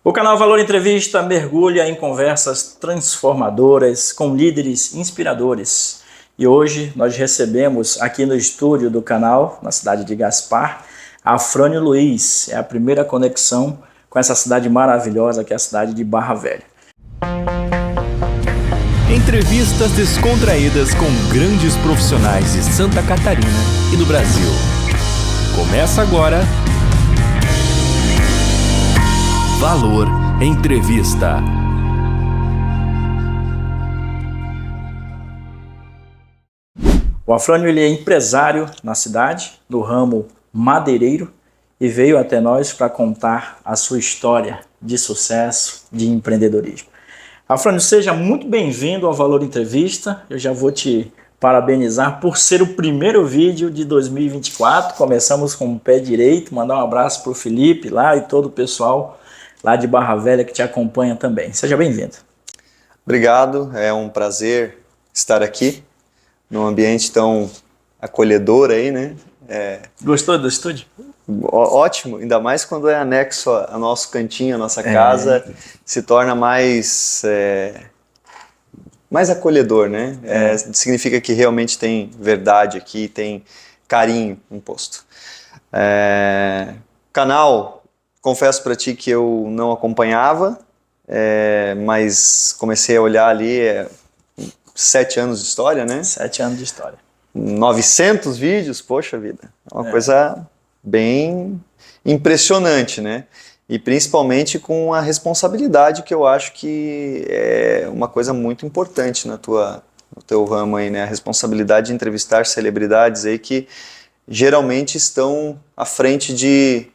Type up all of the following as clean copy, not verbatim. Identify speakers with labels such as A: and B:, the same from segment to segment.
A: O canal Valor Entrevista mergulha em conversas transformadoras com líderes inspiradores. E hoje nós recebemos aqui no estúdio do canal, na cidade de Gaspar, Afrânio Luiz. É a primeira conexão com essa cidade maravilhosa que é a cidade de Barra Velha.
B: Entrevistas descontraídas com grandes profissionais de Santa Catarina e do Brasil. Começa agora Valor Entrevista.
A: O Afrânio ele é empresário na cidade, do ramo madeireiro, e veio até nós para contar a sua história de sucesso, de empreendedorismo. Afrânio, seja muito bem-vindo ao Valor Entrevista. Eu já vou te parabenizar por ser o primeiro vídeo de 2024. Começamos com o pé direito. Mandar um abraço para o Felipe lá e todo o pessoal lá de Barra Velha que te acompanha também. Seja bem-vindo.
C: Obrigado, é um prazer estar aqui num ambiente tão acolhedor aí, né?
A: Gostou do estúdio?
C: Ótimo, ainda mais quando é anexo ao nosso cantinho, a nossa casa, se torna mais acolhedor, né? Significa que realmente tem verdade aqui, tem carinho imposto. Canal, confesso para ti que eu não acompanhava, mas comecei a olhar ali, 7 anos de história, né?
A: 7 anos de história.
C: 900 vídeos, poxa vida, é uma coisa bem impressionante, né? E principalmente com a responsabilidade que eu acho que é uma coisa muito importante no teu ramo aí, né? A responsabilidade de entrevistar celebridades aí que geralmente estão à frente de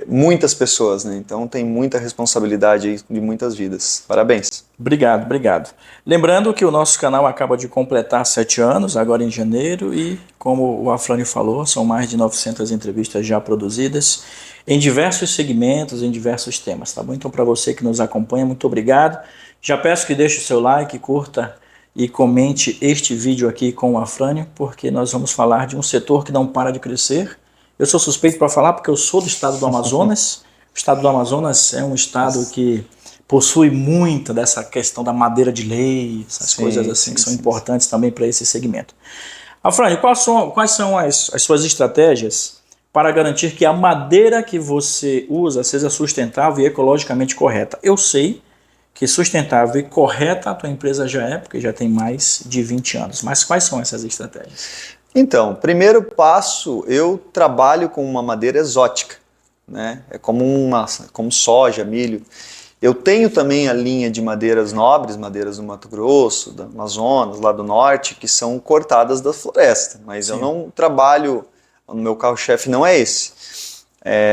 C: muitas pessoas, né? Então tem muita responsabilidade aí de muitas vidas. Parabéns.
A: Obrigado, obrigado. Lembrando que o nosso canal acaba de completar 7 anos, agora em janeiro, e como o Afrânio falou, são mais de 900 entrevistas já produzidas em diversos segmentos, em diversos temas, tá bom? Então para você que nos acompanha, muito obrigado. Já peço que deixe o seu like, curta e comente este vídeo aqui com o Afrânio, porque nós vamos falar de um setor que não para de crescer. Eu sou suspeito para falar porque eu sou do estado do Amazonas. O estado do Amazonas é um estado que possui muita dessa questão da madeira de lei, essas coisas assim que são importantes também para esse segmento. Afrânio, quais são as suas estratégias para garantir que a madeira que você usa seja sustentável e ecologicamente correta? Eu sei que sustentável e correta a tua empresa já é, porque já tem mais de 20 anos. Mas quais são essas estratégias?
C: Então, primeiro passo, eu trabalho com uma madeira exótica, né? É como soja, milho. Eu tenho também a linha de madeiras nobres, madeiras do Mato Grosso, do Amazonas, lá do norte, que são cortadas da floresta, mas eu não trabalho, o meu carro-chefe não é esse.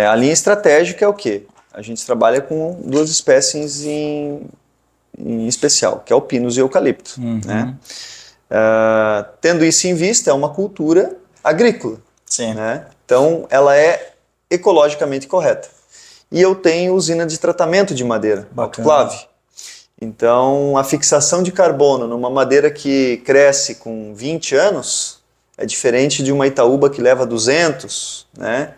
C: A linha estratégica é o quê? A gente trabalha com 2 espécies em especial, que é o pinus e o eucalipto, né? Tendo isso em vista, é uma cultura agrícola, né? Então ela é ecologicamente correta. E eu tenho usina de tratamento de madeira, autoclave. Então a fixação de carbono numa madeira que cresce com 20 anos é diferente de uma Itaúba que leva 200, né?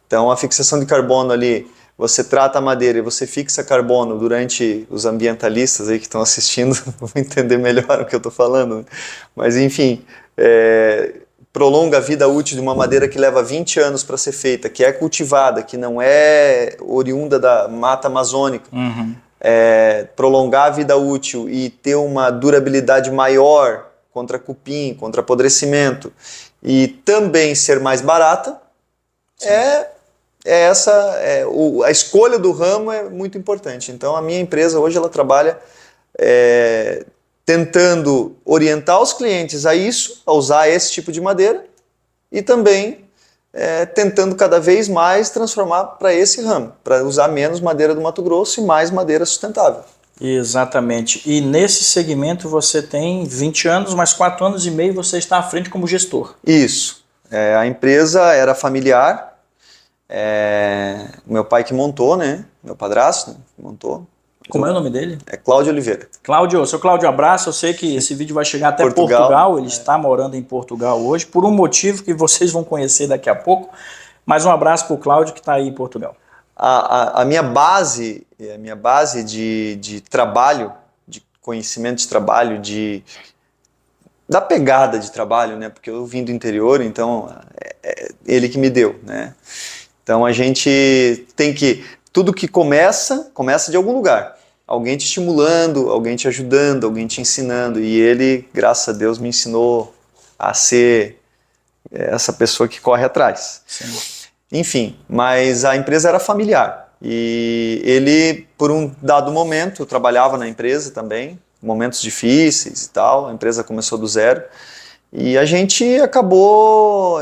C: Então a fixação de carbono ali, você trata a madeira e você fixa carbono durante, os ambientalistas aí que estão assistindo vão entender melhor o que eu estou falando, né? Mas enfim, prolonga a vida útil de uma madeira que leva 20 anos para ser feita, que é cultivada, que não é oriunda da mata amazônica. Prolongar a vida útil e ter uma durabilidade maior contra cupim, contra apodrecimento, e também ser mais barata, a escolha do ramo é muito importante. Então a minha empresa hoje ela trabalha tentando orientar os clientes a usar esse tipo de madeira e também tentando cada vez mais transformar para esse ramo, para usar menos madeira do Mato Grosso e mais madeira sustentável.
A: Exatamente. E nesse segmento você tem 20 anos, mais 4 anos e meio você está à frente como gestor.
C: Isso. A empresa era familiar. Meu pai que montou, né? Meu padrasto, né? Montou.
A: Como é o nome dele?
C: É Cláudio Oliveira.
A: Cláudio, seu Cláudio, abraço. Eu sei que esse vídeo vai chegar até Portugal. Ele está morando em Portugal hoje, por um motivo que vocês vão conhecer daqui a pouco. Mas um abraço para o Cláudio que está aí em Portugal.
C: A minha base a minha base de trabalho, de conhecimento de trabalho, da pegada de trabalho, né? Porque eu vim do interior, então é ele que me deu, né? Então a gente tem que... Tudo que começa de algum lugar. Alguém te estimulando, alguém te ajudando, alguém te ensinando. E ele, graças a Deus, me ensinou a ser essa pessoa que corre atrás.
A: Sim.
C: Enfim, mas a empresa era familiar. E ele, por um dado momento, eu trabalhava na empresa também, momentos difíceis e tal, a empresa começou do zero. E ele acabou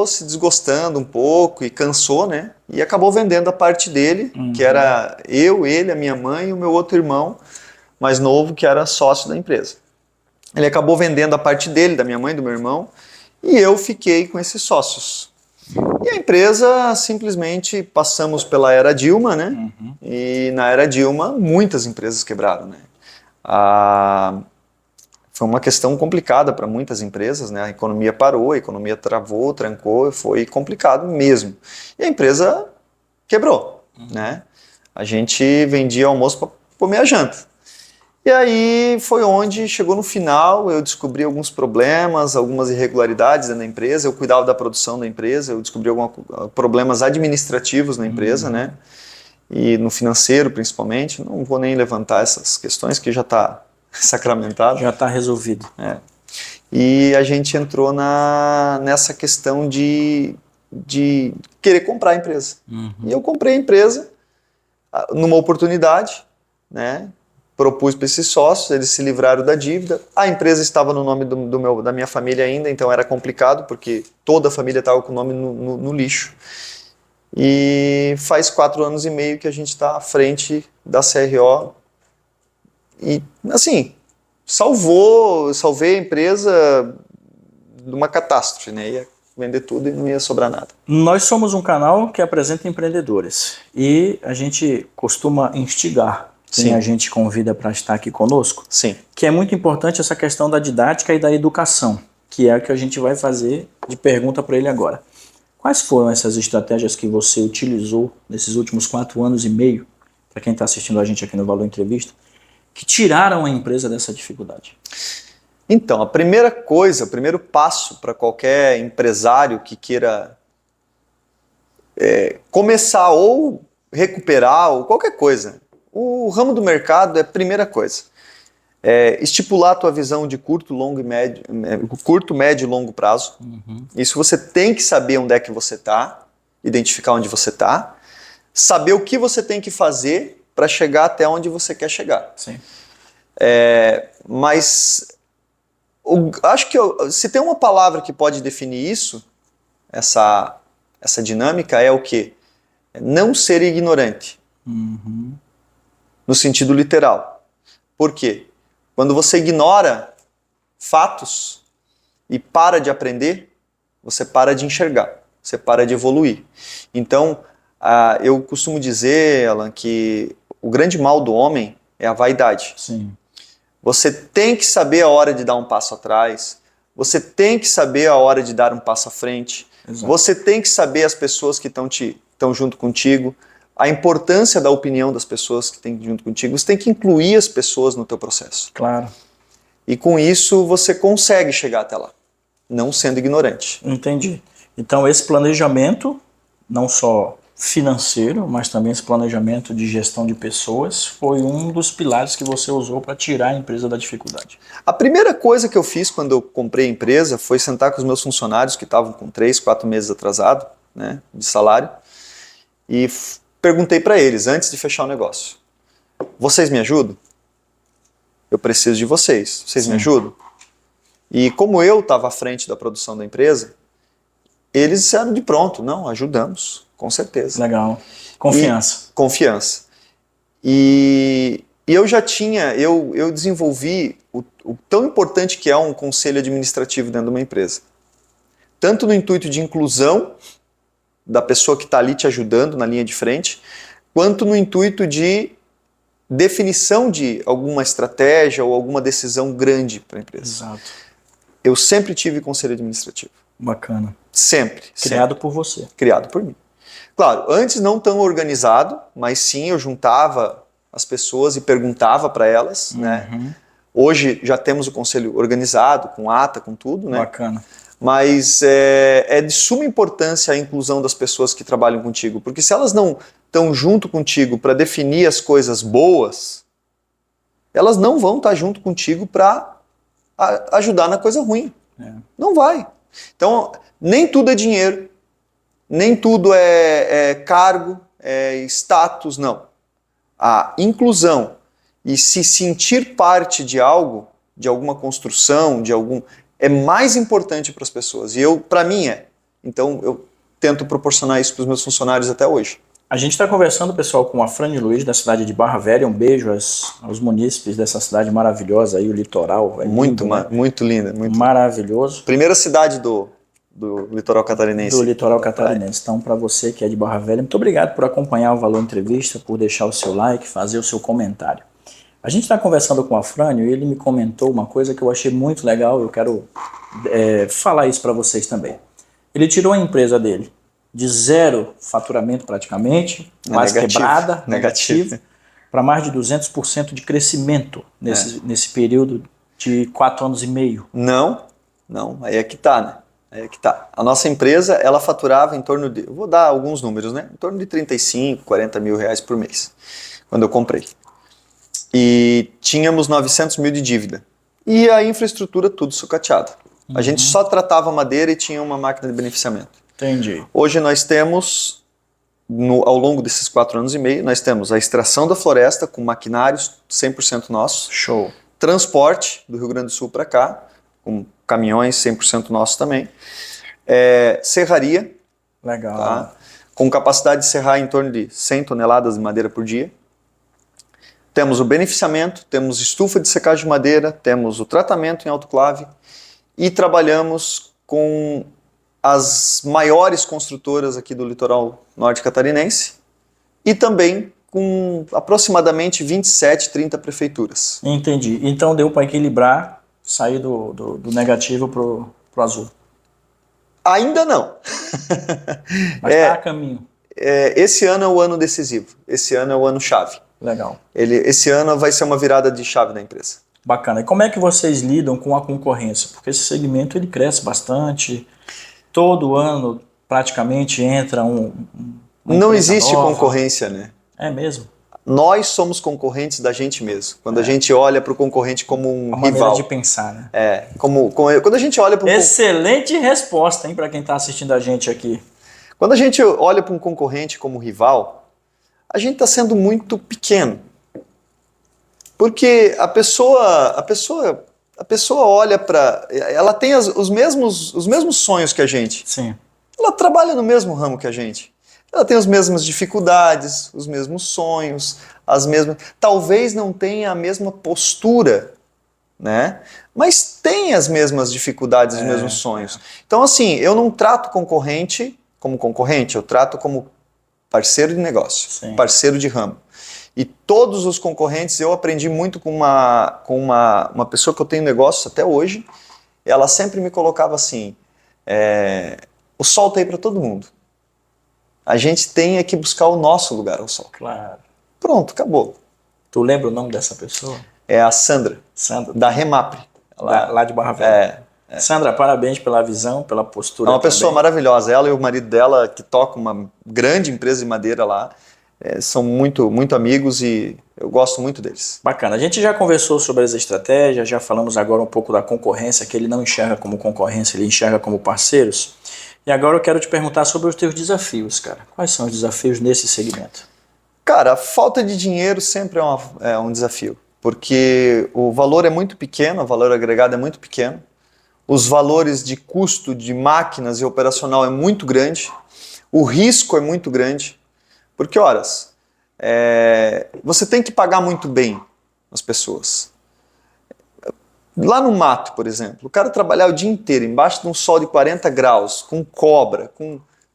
C: se desgostando um pouco e cansou, né? E acabou vendendo a parte dele, que era ele, a minha mãe e o meu outro irmão mais novo, que era sócio da empresa. Ele acabou vendendo a parte dele, da minha mãe, do meu irmão, e eu fiquei com esses sócios. E a empresa, simplesmente, passamos pela era Dilma, né? E na era Dilma, muitas empresas quebraram, né? Foi uma questão complicada para muitas empresas, né? A economia parou, a economia travou, trancou, foi complicado mesmo. E a empresa quebrou, né? A gente vendia almoço para comer a janta. E aí foi onde chegou no final, eu descobri alguns problemas, algumas irregularidades na empresa, eu cuidava da produção da empresa, eu descobri alguns problemas administrativos na empresa, né? E no financeiro principalmente, não vou nem levantar essas questões que já está sacramentado.
A: Já está resolvido.
C: E a gente entrou nessa questão de querer comprar a empresa. E eu comprei a empresa numa oportunidade, né? Propus para esses sócios, eles se livraram da dívida. A empresa estava no nome da minha família ainda, então era complicado, porque toda a família estava com o nome no lixo. E faz 4 anos e meio que a gente está à frente da CRO. E, assim, salvei a empresa de uma catástrofe, né? Ia vender tudo e não ia sobrar nada.
A: Nós somos um canal que apresenta empreendedores e a gente costuma instigar quem a gente convida para estar aqui conosco.
C: Sim.
A: Que é muito importante essa questão da didática e da educação, que é o que a gente vai fazer de pergunta para ele agora. Quais foram essas estratégias que você utilizou nesses últimos 4 anos e meio, para quem está assistindo a gente aqui no Valor Entrevista, que tiraram a empresa dessa dificuldade?
C: Então, a primeira coisa, o primeiro passo para qualquer empresário que queira começar ou recuperar ou qualquer coisa, o ramo do mercado é a primeira coisa. Estipular a tua visão de curto, médio e longo prazo. Isso você tem que saber onde é que você está, identificar onde você está, saber o que você tem que fazer para chegar até onde você quer chegar.
A: Sim.
C: Mas acho que se tem uma palavra que pode definir isso, essa dinâmica, é o quê? Não ser ignorante. No sentido literal. Por quê? Quando você ignora fatos e para de aprender, você para de enxergar, você para de evoluir. Então, eu costumo dizer, Alan, que o grande mal do homem é a vaidade.
A: Sim.
C: Você tem que saber a hora de dar um passo atrás, você tem que saber a hora de dar um passo à frente,
A: Exato.
C: Você tem que saber as pessoas que estão junto contigo, a importância da opinião das pessoas que estão junto contigo, você tem que incluir as pessoas no teu processo.
A: Claro.
C: E com isso você consegue chegar até lá, não sendo ignorante.
A: Entendi. Então esse planejamento, não só financeiro, mas também esse planejamento de gestão de pessoas, foi um dos pilares que você usou para tirar a empresa da dificuldade.
C: A primeira coisa que eu fiz quando eu comprei a empresa foi sentar com os meus funcionários que estavam com 3, 4 meses atrasado, né, de salário, e perguntei para eles, antes de fechar o negócio, vocês me ajudam? Eu preciso de vocês. Vocês me ajudam? E como eu estava à frente da produção da empresa, eles disseram de pronto, não, ajudamos, com certeza.
A: Legal. Confiança.
C: Confiança. E eu já tinha, eu desenvolvi o tão importante que é um conselho administrativo dentro de uma empresa. Tanto no intuito de inclusão da pessoa que está ali te ajudando na linha de frente, quanto no intuito de definição de alguma estratégia ou alguma decisão grande para a empresa.
A: Exato.
C: Eu sempre tive conselho administrativo.
A: Bacana.
C: Sempre.
A: Criado por você.
C: Criado por mim. Claro, antes não tão organizado, mas sim eu juntava as pessoas e perguntava para elas, né? Hoje já temos o conselho organizado, com ata, com tudo, né?
A: Bacana.
C: Mas é de suma importância a inclusão das pessoas que trabalham contigo, porque se elas não estão junto contigo para definir as coisas boas, elas não vão estar junto contigo para ajudar na coisa ruim. Não vai. Então, nem tudo é dinheiro, nem tudo é cargo, é status, não. A inclusão e se sentir parte de algo, de alguma construção, é mais importante para as pessoas. E para mim Então eu tento proporcionar isso para os meus funcionários até hoje.
A: A gente está conversando, pessoal, com a Afrânio Luiz, da cidade de Barra Velha. Um beijo aos munícipes dessa cidade maravilhosa aí, o litoral.
C: Muito,
A: lindo, né?
C: Muito linda. Muito
A: maravilhoso.
C: Primeira cidade do litoral catarinense.
A: Do litoral catarinense. Então, para você que é de Barra Velha, muito obrigado por acompanhar o Valor Entrevista, por deixar o seu like, fazer o seu comentário. A gente está conversando com o Afrânio e ele me comentou uma coisa que eu achei muito legal, eu quero falar isso para vocês também. Ele tirou a empresa dele de 0 faturamento praticamente, quase quebrada, negativo, para mais de 200% de crescimento nesse período de 4 anos e meio.
C: Não, aí é que tá, né? Aí é que tá. A nossa empresa, ela faturava em torno de, eu vou dar alguns números, né? Em torno de 35, 40 mil reais por mês, quando eu comprei. E tínhamos 900 mil de dívida. E a infraestrutura tudo sucateada. A gente só tratava madeira e tinha uma máquina de beneficiamento.
A: Entendi.
C: Hoje nós temos, ao longo desses 4 anos e meio, nós temos a extração da floresta com maquinários 100% nossos.
A: Show.
C: Transporte do Rio Grande do Sul para cá, com caminhões 100% nossos também. Serraria.
A: Legal.
C: Tá? Com capacidade de serrar em torno de 100 toneladas de madeira por dia. Temos o beneficiamento, temos estufa de secagem de madeira, temos o tratamento em autoclave e trabalhamos com as maiores construtoras aqui do litoral norte catarinense e também com aproximadamente 27, 30 prefeituras.
A: Entendi. Então deu para equilibrar, sair do negativo pro azul.
C: Ainda não.
A: Mas está a caminho.
C: Esse ano é o ano decisivo, esse ano é o ano chave.
A: Legal.
C: Esse ano vai ser uma virada de chave da empresa.
A: Bacana. E como é que vocês lidam com a concorrência? Porque esse segmento ele cresce bastante. Todo ano praticamente entra uma
C: Não existe
A: nova.
C: Concorrência, né?
A: É mesmo?
C: Nós somos concorrentes da gente mesmo. Quando a gente olha para o concorrente como um
A: a
C: rival.
A: De pensar, né?
C: Quando a gente olha para
A: Excelente resposta, hein, para quem está assistindo a gente aqui.
C: Quando a gente olha para um concorrente como rival, a gente está sendo muito pequeno. Porque a pessoa olha para... Ela tem os mesmos sonhos que a gente.
A: Sim.
C: Ela trabalha no mesmo ramo que a gente. Ela tem as mesmas dificuldades, os mesmos sonhos, talvez não tenha a mesma postura, né? Mas tem as mesmas dificuldades, os mesmos sonhos. Então, assim, eu não trato concorrente como concorrente, eu trato como parceiro de negócio,
A: Sim.
C: parceiro de ramo. E todos os concorrentes, eu aprendi muito com uma pessoa que eu tenho negócio até hoje, ela sempre me colocava assim, o sol tá aí para todo mundo. A gente tem que buscar o nosso lugar ao sol.
A: Claro.
C: Pronto, acabou.
A: Tu lembra o nome dessa pessoa?
C: É a Sandra, da Remapre.
A: Lá de Barra Velha. Sandra, parabéns pela visão, pela postura.
C: É uma pessoa
A: também.
C: maravilhosa. Ela e o marido dela, que toca uma grande empresa de madeira lá, são muito, muito amigos e eu gosto muito deles.
A: Bacana. A gente já conversou sobre as estratégias, já falamos agora um pouco da concorrência, que ele não enxerga como concorrência, ele enxerga como parceiros. E agora eu quero te perguntar sobre os teus desafios, cara. Quais são os desafios nesse segmento?
C: Cara, a falta de dinheiro sempre é um desafio, porque o valor é muito pequeno, o valor agregado é muito pequeno, os valores de custo de máquinas e operacional é muito grande, o risco é muito grande, porque, você tem que pagar muito bem as pessoas. Lá no mato, por exemplo, o cara trabalhar o dia inteiro embaixo de um sol de 40 graus, com cobra,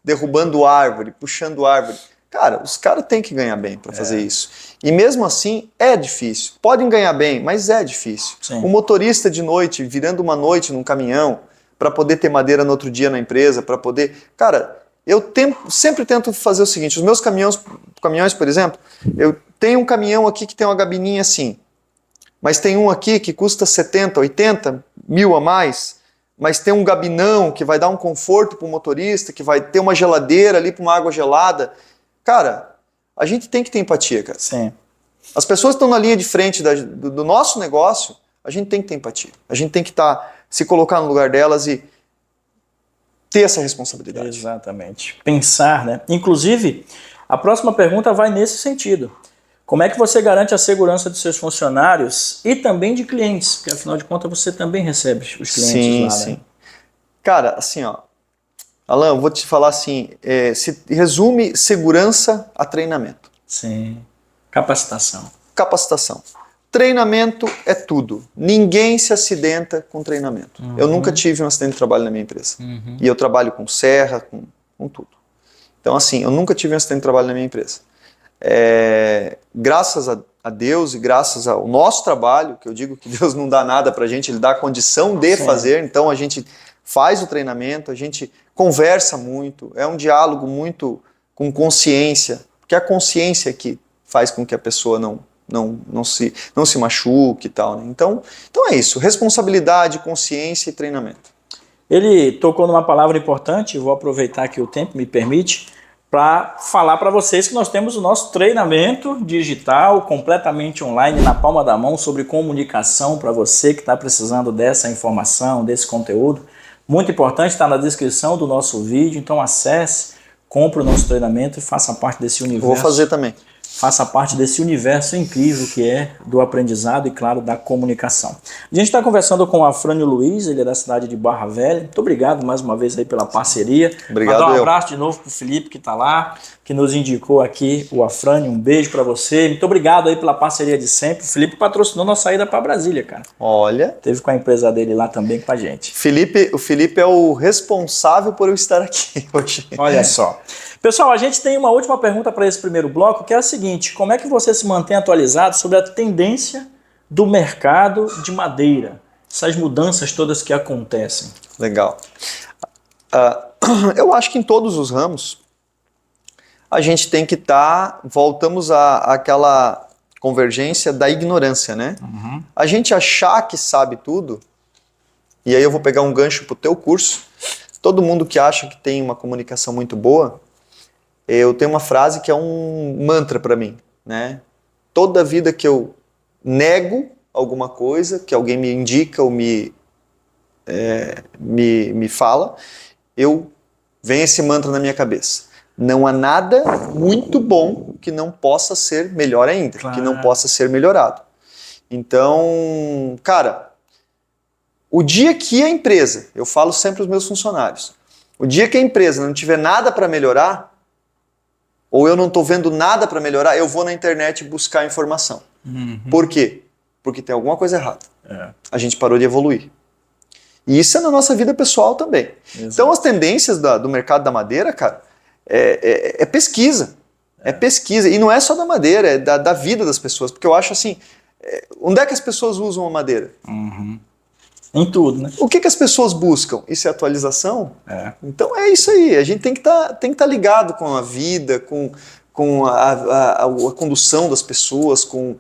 C: derrubando árvore, puxando árvore. Cara, os caras têm que ganhar bem para fazer isso. E mesmo assim, é difícil. Podem ganhar bem, mas é difícil.
A: Sim.
C: O motorista de noite, virando uma noite num caminhão, para poder ter madeira no outro dia na empresa, para poder... Cara, sempre tento fazer o seguinte, os meus caminhões, por exemplo, eu tenho um caminhão aqui que tem uma gabininha assim, mas tem um aqui que custa 70, 80 mil a mais, mas tem um gabinão que vai dar um conforto para o motorista, que vai ter uma geladeira ali para uma água gelada. Cara, a gente tem que ter empatia, cara.
A: Sim.
C: As pessoas que estão na linha de frente do nosso negócio, a gente tem que ter empatia. A gente tem que se colocar no lugar delas e ter essa responsabilidade.
A: Exatamente. Pensar, né? Inclusive, a próxima pergunta vai nesse sentido. Como é que você garante a segurança dos seus funcionários e também de clientes? Porque, afinal de contas, você também recebe os clientes lá,
C: Sim.
A: né?
C: Cara, assim, ó, Alan, eu vou te falar assim, se resume segurança a treinamento.
A: Sim. Capacitação.
C: Capacitação. Treinamento é tudo. Ninguém se acidenta com treinamento. Eu nunca tive um acidente de trabalho na minha empresa. E eu trabalho com serra, com tudo. Então, assim, eu nunca tive um acidente de trabalho na minha empresa. Graças a Deus e graças ao nosso trabalho, que eu digo que Deus não dá nada pra gente, Ele dá a condição de fazer, então a gente faz o treinamento, a gente conversa muito, é um diálogo muito com consciência, porque é a consciência que faz com que a pessoa não se machuque e tal, né? Então é isso, responsabilidade, consciência e treinamento.
A: Ele tocou numa palavra importante, vou aproveitar que o tempo me permite, para falar para vocês que nós temos o nosso treinamento digital completamente online na palma da mão sobre comunicação para você que está precisando dessa informação, desse conteúdo. Muito importante, está na descrição do nosso vídeo, então acesse, compre o nosso treinamento e faça parte desse universo.
C: Eu vou fazer também.
A: Faça parte desse universo incrível que é do aprendizado e, claro, da comunicação. A gente está conversando com o Afrânio Luiz, ele é da cidade de Barra Velha. Muito obrigado mais uma vez aí pela parceria.
C: Obrigado.
A: Mandar um abraço de novo para o Felipe que está lá, que nos indicou aqui o Afrânio. Um beijo para você. Muito obrigado aí pela parceria de sempre. O Felipe patrocinou nossa ida para Brasília, cara.
C: Olha.
A: Teve com a empresa dele lá também com a gente.
C: O Felipe é o responsável por eu estar aqui hoje.
A: Olha só. Pessoal, a gente tem uma última pergunta para esse primeiro bloco, que é a seguinte: como é que você se mantém atualizado sobre a tendência do mercado de madeira? Essas mudanças todas que acontecem.
C: Legal. Eu acho que em todos os ramos a gente tem que voltamos àquela convergência da ignorância, né? A gente achar que sabe tudo, e aí eu vou pegar um gancho para o teu curso, todo mundo que acha que tem uma comunicação muito boa, eu tenho uma frase que é um mantra para mim, né? Toda vida que eu nego alguma coisa, que alguém me indica ou me fala, vem esse mantra na minha cabeça. Não há nada muito bom que não possa ser melhor ainda, que não possa ser melhorado. Então, cara, o dia que a empresa, eu falo sempre aos meus funcionários, o dia que a empresa não tiver nada para melhorar, ou eu não estou vendo nada para melhorar, eu vou na internet buscar informação. Por quê? Porque tem alguma coisa errada. A gente parou de evoluir. E isso é na nossa vida pessoal também. Exato. Então as tendências do mercado da madeira, cara, é pesquisa. É pesquisa. E não é só da madeira, é da vida das pessoas. Porque eu acho assim, onde é que as pessoas usam a madeira?
A: Em tudo, né?
C: O que as pessoas buscam? Isso é atualização? Então é isso aí. A gente tem que estar ligado com a vida, com a condução das pessoas, com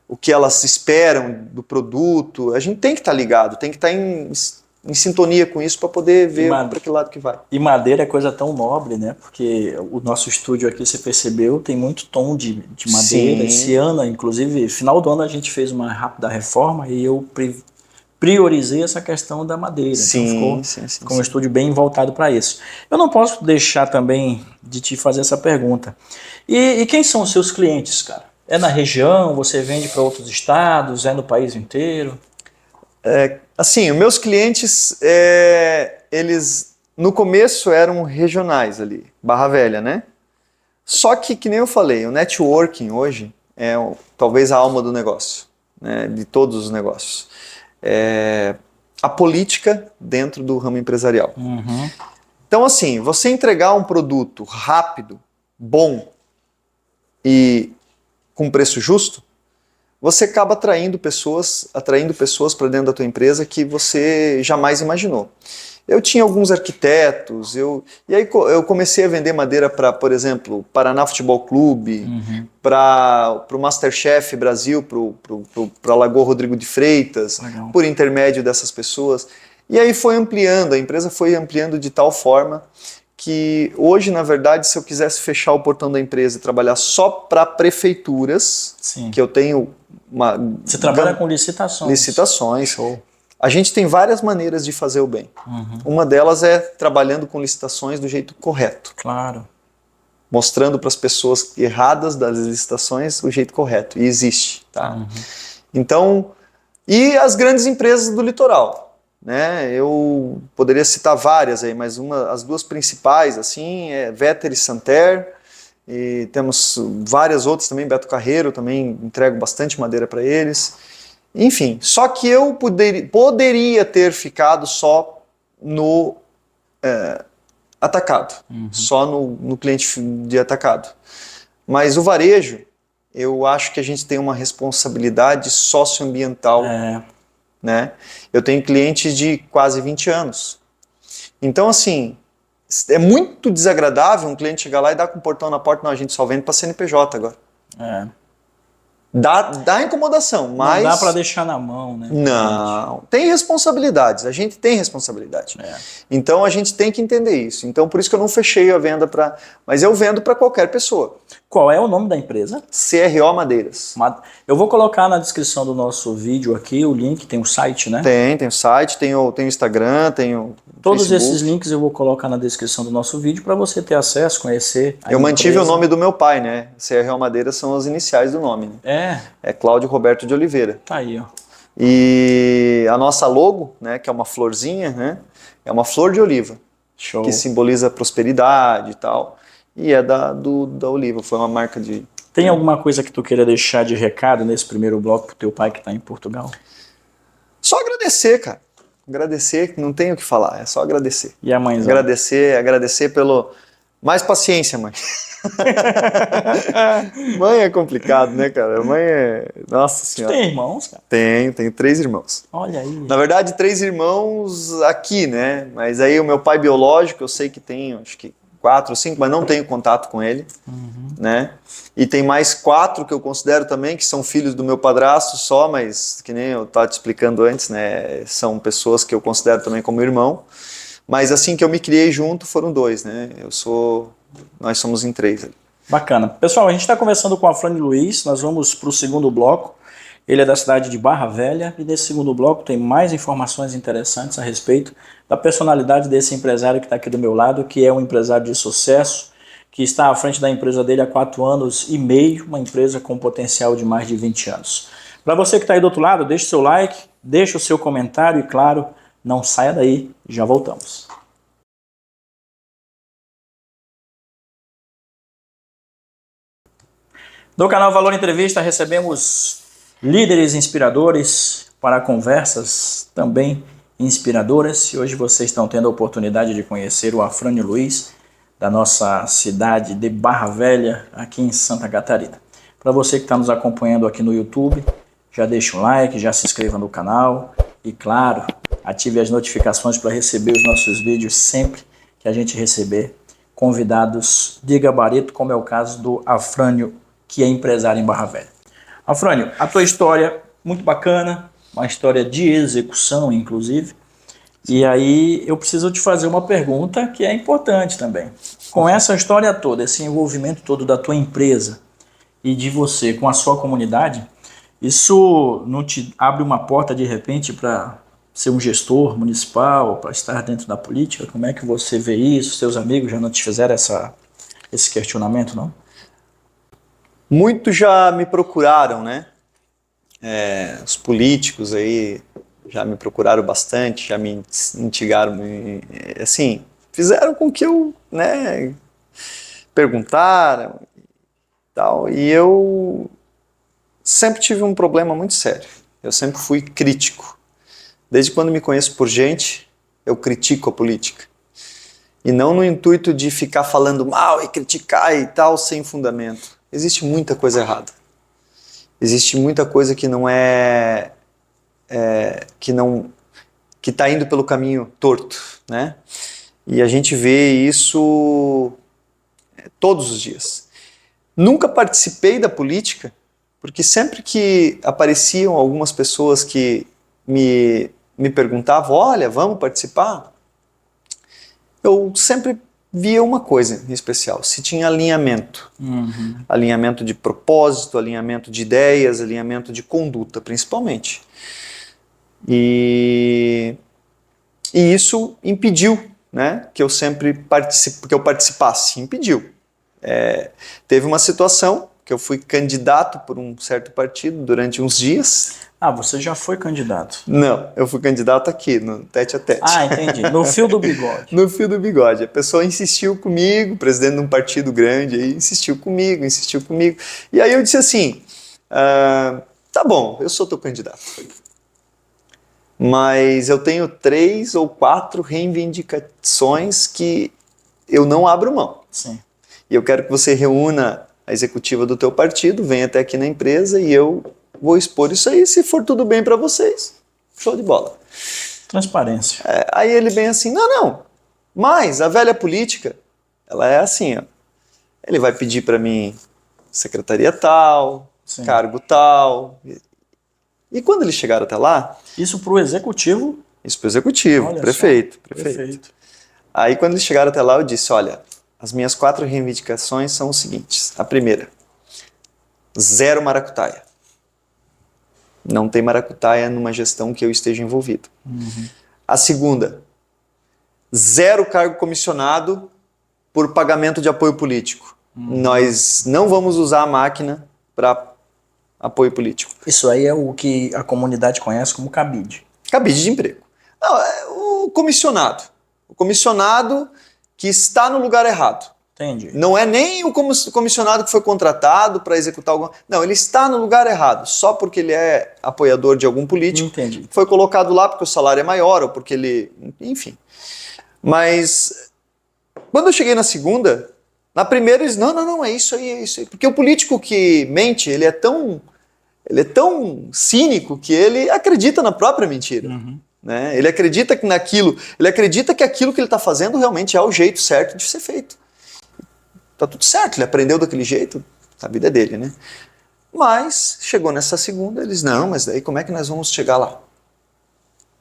C: o que elas esperam do produto. A gente tem que estar ligado, tem que estar em sintonia com isso para poder ver para que lado que vai.
A: E madeira é coisa tão nobre, né? Porque o nosso estúdio aqui, você percebeu, tem muito tom de madeira. Sim. Esse ano, inclusive, final do ano a gente fez uma rápida reforma e eu priorizei essa questão da madeira.
C: Sim,
A: então ficou um estúdio bem voltado para isso. Eu não posso deixar também de te fazer essa pergunta. E quem são os seus clientes, cara? É na região? Você vende para outros estados? É no país inteiro?
C: Assim, os meus clientes, eles no começo eram regionais ali, Barra Velha, né? Só que nem eu falei, o networking hoje é talvez a alma do negócio, né? De todos os negócios. A política dentro do ramo empresarial. Então, assim, você entregar um produto rápido, bom e com preço justo, você acaba atraindo pessoas para dentro da tua empresa que você jamais imaginou. Eu tinha alguns arquitetos, e aí eu comecei a vender madeira para, por exemplo, Paraná Futebol Clube, para o MasterChef Brasil, para Lagoa Rodrigo de Freitas,
A: Legal.
C: por intermédio dessas pessoas. E aí foi ampliando, a empresa foi ampliando de tal forma que hoje, na verdade, se eu quisesse fechar o portão da empresa e trabalhar só para prefeituras,
A: Sim.
C: que eu tenho uma...
A: Você trabalha com licitações.
C: Licitações.
A: Show.
C: A gente tem várias maneiras de fazer o bem. Uma delas é trabalhando com licitações do jeito correto.
A: Claro.
C: Mostrando para as pessoas erradas das licitações o jeito correto. E existe. Tá? Então, e as grandes empresas do litoral. Né? Eu poderia citar várias aí, mas as duas principais assim, é Vetter e Santer. E temos várias outras também, Beto Carreiro, também entrego bastante madeira para eles. Enfim, só que eu poderia ter ficado só no atacado, só no cliente de atacado. Mas o varejo, eu acho que a gente tem uma responsabilidade socioambiental. Né? Eu tenho clientes de quase 20 anos. Então, assim, é muito desagradável um cliente chegar lá e dar com o portão na porta, não, a gente só vende para CNPJ agora. Dá incomodação, mas...
A: Não dá para deixar na mão, né?
C: Não, tem responsabilidades, a gente tem responsabilidade. Então a gente tem que entender isso. Então por isso que eu não fechei a venda para... Mas eu vendo para qualquer pessoa.
A: Qual é o nome da empresa?
C: CRO Madeiras.
A: Eu vou colocar na descrição do nosso vídeo aqui o link, tem o site, né?
C: Tem o site, tem o Instagram, tem o
A: Todos
C: Facebook.
A: esses links eu vou colocar na descrição do nosso vídeo para você ter acesso, conhecer a
C: Eu mantive
A: empresa.
C: o nome do meu pai, né? CRO Madeiras são as iniciais do nome. Né? É Cláudio Roberto de Oliveira.
A: Tá aí, ó.
C: E a nossa logo, né, que é uma florzinha, né? É uma flor de oliva.
A: Show.
C: Que simboliza prosperidade e tal. E é da oliva, foi uma marca de...
A: Tem alguma coisa que tu queira deixar de recado nesse primeiro bloco pro teu pai que está em Portugal?
C: Só agradecer, cara. Agradecer, não tenho o que falar, é só agradecer.
A: E a mãezão?
C: Agradecer pelo... Mais paciência, mãe. Mãe é complicado, né, cara? Mãe é... Nossa Senhora.
A: Tu tem irmãos, cara?
C: Tenho 3 irmãos.
A: Olha aí.
C: Na verdade, 3 irmãos aqui, né? Mas aí o meu pai biológico, eu sei que tem, acho que 4 ou 5, mas não tenho contato com ele, né? E tem mais 4 que eu considero também, que são filhos do meu padrasto só, mas que nem eu estava te explicando antes, né? São pessoas que eu considero também como irmão. Mas assim que eu me criei junto, foram 2, né? Nós somos em 3 ali.
A: Bacana. Pessoal, a gente está conversando com o Afrânio Luiz, nós vamos para o segundo bloco. Ele é da cidade de Barra Velha e nesse segundo bloco tem mais informações interessantes a respeito da personalidade desse empresário que está aqui do meu lado, que é um empresário de sucesso, que está à frente da empresa dele há 4 anos e meio, uma empresa com potencial de mais de 20 anos. Para você que está aí do outro lado, deixe seu like, deixe o seu comentário e, claro, não saia daí, já voltamos. No canal Valor Entrevista recebemos líderes inspiradores para conversas também inspiradoras. E hoje vocês estão tendo a oportunidade de conhecer o Afrânio Luiz, da nossa cidade de Barra Velha, aqui em Santa Catarina. Para você que está nos acompanhando aqui no YouTube, já deixa um like, já se inscreva no canal e, claro, ative as notificações para receber os nossos vídeos sempre que a gente receber convidados de gabarito, como é o caso do Afrânio, que é empresário em Barra Velha. Afrânio, a tua história muito bacana, uma história de execução, inclusive. E aí eu preciso te fazer uma pergunta que é importante também. Com essa história toda, esse envolvimento todo da tua empresa e de você com a sua comunidade, isso não te abre uma porta de repente para ser um gestor municipal, para estar dentro da política? Como é que você vê isso? Seus amigos já não te fizeram esse questionamento, não?
C: Muitos já me procuraram, né? Os políticos aí já me procuraram bastante, já me instigaram, assim, fizeram com que eu, né, perguntaram e tal, e eu sempre tive um problema muito sério, eu sempre fui crítico. Desde quando me conheço por gente, eu critico a política. E não no intuito de ficar falando mal e criticar e tal, sem fundamento. Existe muita coisa errada. Existe muita coisa que não que que está indo pelo caminho torto, né? E a gente vê isso todos os dias. Nunca participei da política, porque sempre que apareciam algumas pessoas que me perguntavam, olha, vamos participar, eu sempre via uma coisa em especial, se tinha alinhamento. Alinhamento de propósito, alinhamento de ideias, alinhamento de conduta, principalmente. E isso impediu, né, que eu sempre participasse, impediu. Teve uma situação que eu fui candidato por um certo partido durante uns dias.
A: Ah, você já foi candidato?
C: Não, eu fui candidato aqui, no tete a tete.
A: Ah, entendi. No fio do bigode.
C: No fio do bigode. A pessoa insistiu comigo, o presidente de um partido grande, aí insistiu comigo. E aí eu disse assim, tá bom, eu sou teu candidato. Mas eu tenho 3 ou 4 reivindicações que eu não abro mão.
A: Sim.
C: E eu quero que você reúna a executiva do teu partido, venha até aqui na empresa e eu vou expor isso aí, se for tudo bem para vocês. Show de bola.
A: Transparência.
C: Aí ele vem assim, não, mas a velha política, ela é assim, ó. Ele vai pedir para mim secretaria tal,
A: Sim.
C: cargo tal. E quando eles chegaram até lá...
A: Isso para o executivo?
C: Isso para o executivo,
A: Olha
C: prefeito.
A: Perfeito.
C: Aí quando eles chegaram até lá, eu disse, olha, as minhas 4 reivindicações são os seguintes. A primeira, 0 maracutaia. Não tem maracutaia numa gestão que eu esteja envolvido. A segunda, 0 cargo comissionado por pagamento de apoio político. Nós não vamos usar a máquina para apoio político.
A: Isso aí é o que a comunidade conhece como cabide.
C: Cabide de emprego. Não, é o comissionado. O comissionado que está no lugar errado.
A: Entendi.
C: Não é nem o comissionado que foi contratado para executar alguma... Não, ele está no lugar errado, só porque ele é apoiador de algum político.
A: Entendi.
C: Foi colocado lá porque o salário é maior, ou porque ele... Enfim. Mas, quando eu cheguei na segunda, na primeira eles... Não, é isso aí. Porque o político que mente, ele é tão cínico que ele acredita na própria mentira. Né? Ele acredita que aquilo que ele está fazendo realmente é o jeito certo de ser feito. Tá tudo certo, ele aprendeu daquele jeito, a vida é dele, né? Mas chegou nessa segunda, eles, não, mas daí como é que nós vamos chegar lá?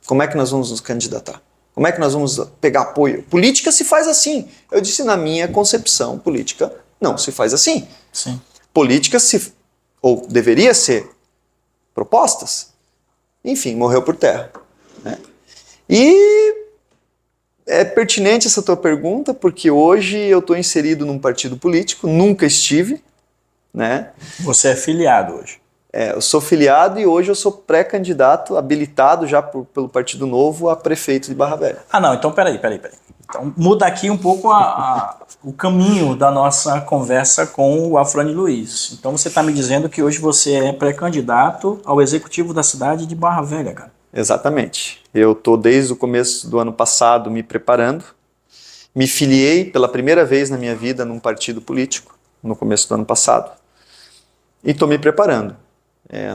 C: Como é que nós vamos nos candidatar? Como é que nós vamos pegar apoio? Política se faz assim. Eu disse, na minha concepção, política não se faz assim.
A: Sim.
C: Política ou deveria ser propostas. Enfim, morreu por terra. Né? E é pertinente essa tua pergunta, porque hoje eu estou inserido num partido político, nunca estive, né?
A: Você é filiado hoje?
C: Eu sou filiado e hoje eu sou pré-candidato, habilitado já pelo Partido Novo a prefeito de Barra Velha.
A: Ah, não, então peraí. Então muda aqui um pouco o caminho da nossa conversa com o Afrânio Luiz. Então você está me dizendo que hoje você é pré-candidato ao executivo da cidade de Barra Velha, cara.
C: Exatamente. Eu estou desde o começo do ano passado me preparando. Me filiei pela primeira vez na minha vida num partido político, no começo do ano passado. E estou me preparando.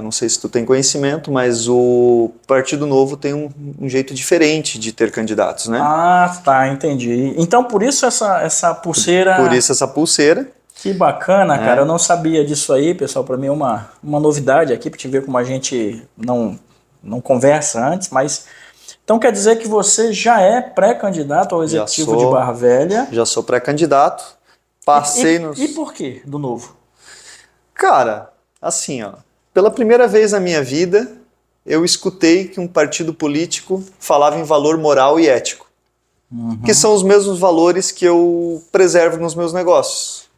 C: Não sei se tu tem conhecimento, mas o Partido Novo tem um jeito diferente de ter candidatos, né?
A: Ah, tá, entendi. Então por isso essa pulseira...
C: Por isso essa pulseira.
A: Que bacana, cara. Eu não sabia disso aí, pessoal. Para mim é uma novidade aqui, para te ver como a gente não conversa antes, mas... Então quer dizer que você já é pré-candidato ao executivo de Barra Velha?
C: Já sou pré-candidato. Passei nos...
A: E por quê do Novo?
C: Cara, assim, ó, pela primeira vez na minha vida, eu escutei que um partido político falava em valor moral e ético. Que são os mesmos valores que eu preservo nos meus negócios.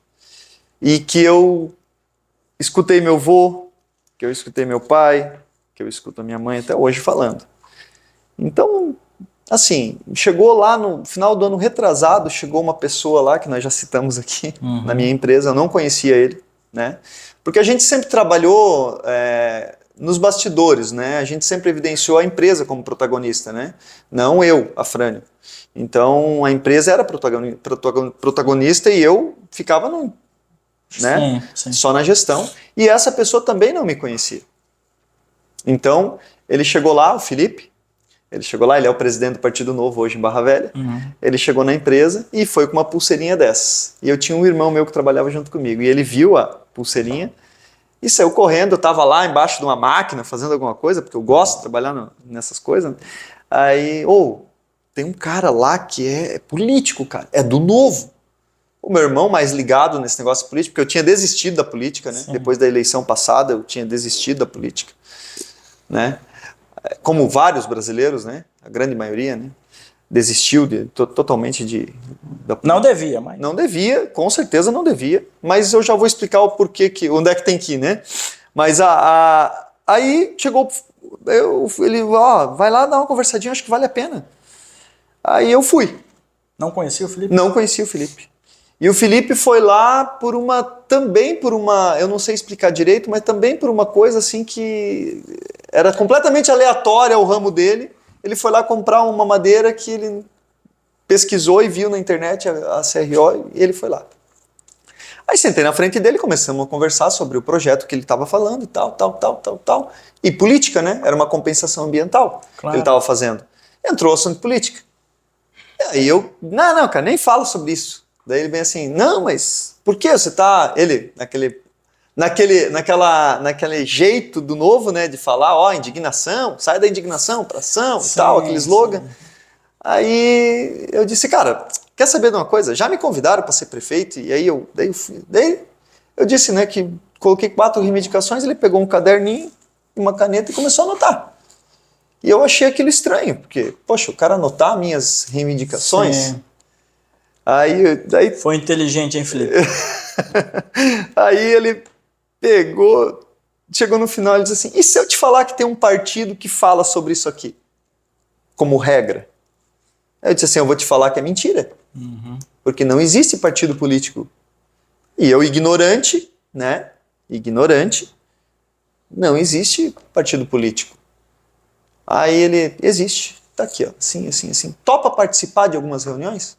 C: E que eu escutei meu avô, que eu escutei meu pai, que eu escuto a minha mãe até hoje falando. Então, assim, chegou lá no final do ano retrasado, chegou uma pessoa lá, que nós já citamos aqui, na minha empresa, eu não conhecia ele, né? Porque a gente sempre trabalhou nos bastidores, né? A gente sempre evidenciou a empresa como protagonista, né? Não eu, Afrânio. Então, a empresa era protagonista e eu ficava né?
A: Sim.
C: Só na gestão. E essa pessoa também não me conhecia. Então, ele chegou lá, o Felipe, Ele chegou lá, ele é o presidente do Partido Novo hoje em Barra Velha. Ele chegou na empresa e foi com uma pulseirinha dessas. E eu tinha um irmão meu que trabalhava junto comigo. E ele viu a pulseirinha e saiu correndo. Eu estava lá embaixo de uma máquina fazendo alguma coisa, porque eu gosto de trabalhar nessas coisas. Né? Aí, tem um cara lá que é político, cara. É do Novo. O meu irmão mais ligado nesse negócio político, porque eu tinha desistido da política, né? Depois da eleição passada, eu tinha desistido da política, né? Como vários brasileiros, né? A grande maioria, né? Desistiu totalmente da política.
A: Não devia, mas...
C: Não devia, com certeza não devia, mas eu já vou explicar o porquê, onde é que tem que ir, né? Mas aí chegou, ele, vai lá dar uma conversadinha, acho que vale a pena. Aí eu fui.
A: Não conhecia o Felipe?
C: Não conhecia o Felipe. E o Felipe foi lá também por uma, eu não sei explicar direito, mas também por uma coisa assim que era completamente aleatória ao ramo dele. Ele foi lá comprar uma madeira que ele pesquisou e viu na internet, a CRO, e ele foi lá. Aí sentei na frente dele, começamos a conversar sobre o projeto que ele estava falando e tal. E política, né? Era uma compensação ambiental que ele estava fazendo. Entrou o assunto de política. Aí eu, não, cara, nem falo sobre isso. Daí ele vem assim, não, mas por que você tá... Ele, naquele jeito do Novo, né, de falar, indignação, sai da indignação pra ação e tal, aquele slogan. Sim. Aí eu disse, cara, quer saber de uma coisa? Já me convidaram para ser prefeito, e aí eu disse, né, que coloquei 4 reivindicações, ele pegou um caderninho, uma caneta e começou a anotar. E eu achei aquilo estranho, porque, poxa, o cara anotar minhas reivindicações... Sim. Aí
A: foi inteligente, hein, Felipe?
C: Aí ele pegou, chegou no final e disse assim, e se eu te falar que tem um partido que fala sobre isso aqui, como regra? Aí eu disse assim, eu vou te falar que é mentira, porque não existe partido político. E eu, ignorante, né, não existe partido político. Aí ele, existe, tá aqui, ó, assim. Topa participar de algumas reuniões?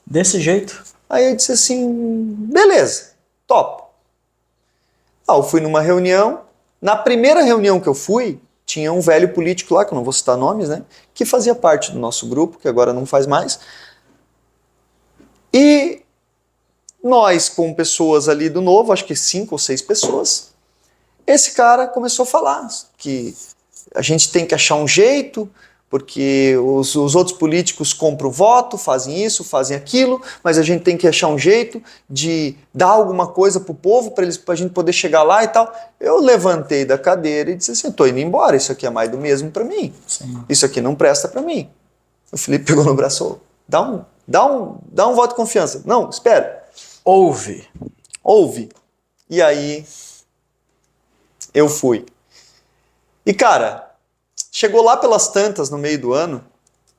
A: Desse jeito.
C: Aí eu disse assim, beleza, topo. Eu fui numa reunião, na primeira reunião que eu fui, tinha um velho político lá, que eu não vou citar nomes, né, que fazia parte do nosso grupo, que agora não faz mais. E nós, com pessoas ali do Novo, acho que 5 ou 6 pessoas, esse cara começou a falar que a gente tem que achar um jeito, porque os outros políticos compram voto, fazem isso, fazem aquilo, mas a gente tem que achar um jeito de dar alguma coisa pro povo para a gente poder chegar lá e tal. Eu levantei da cadeira e disse assim, estou indo embora, isso aqui é mais do mesmo para mim. Sim. Isso aqui não presta para mim. O Felipe pegou no braço, dá um voto de confiança. Não, espera.
A: Ouve.
C: E aí eu fui. E cara... Chegou lá pelas tantas no meio do ano,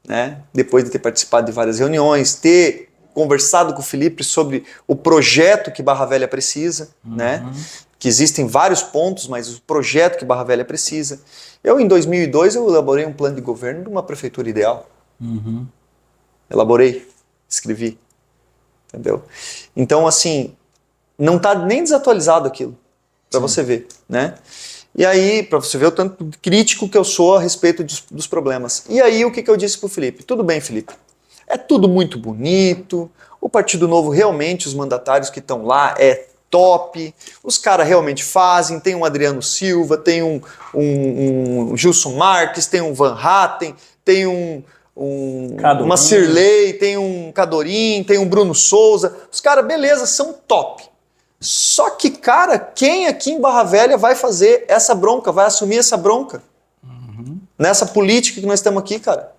C: né? Depois de ter participado de várias reuniões, ter conversado com o Felipe sobre o projeto que Barra Velha precisa, né? Que existem vários pontos, mas o projeto que Barra Velha precisa. Eu, em 2002, eu elaborei um plano de governo de uma prefeitura ideal. Elaborei, escrevi, entendeu? Então, assim, não está nem desatualizado aquilo, para você ver, né? E aí, para você ver o tanto crítico que eu sou a respeito dos problemas. E aí, o que eu disse pro Felipe? Tudo bem, Felipe. É tudo muito bonito. O Partido Novo, realmente, os mandatários que estão lá, é top. Os caras realmente fazem. Tem um Adriano Silva, tem um Gilson Marques, tem um Van Hatten, tem uma Cirlei, tem um Cadorim, tem um Bruno Souza. Os caras, beleza, são top. Só que, cara, quem aqui em Barra Velha vai fazer essa bronca, vai assumir essa bronca? Nessa política que nós temos aqui, cara?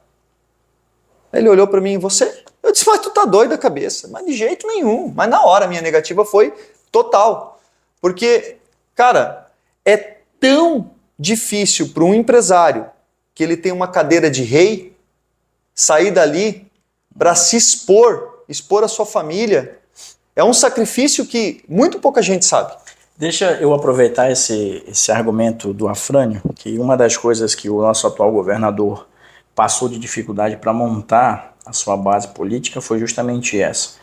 C: Ele olhou pra mim, e você? Eu disse, mas tu tá doido da cabeça. Mas de jeito nenhum. Mas na hora a minha negativa foi total. Porque, cara, é tão difícil para um empresário que ele tem uma cadeira de rei sair dali para se expor a sua família. É um sacrifício que muito pouca gente sabe.
A: Deixa eu aproveitar esse argumento do Afrânio, que uma das coisas que o nosso atual governador passou de dificuldade para montar a sua base política foi justamente essa.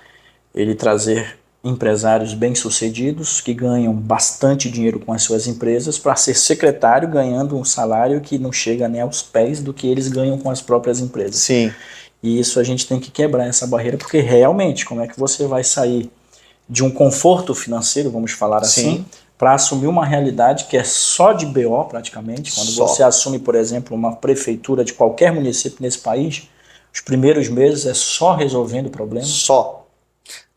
A: Ele trazer empresários bem-sucedidos que ganham bastante dinheiro com as suas empresas para ser secretário ganhando um salário que não chega nem aos pés do que eles ganham com as próprias empresas.
C: Sim.
A: E isso a gente tem que quebrar essa barreira, porque realmente, como é que você vai sair de um conforto financeiro, vamos falar assim, para assumir uma realidade que é só de BO praticamente, quando você assume, por exemplo, uma prefeitura de qualquer município nesse país, os primeiros meses é só resolvendo problemas.
C: Só.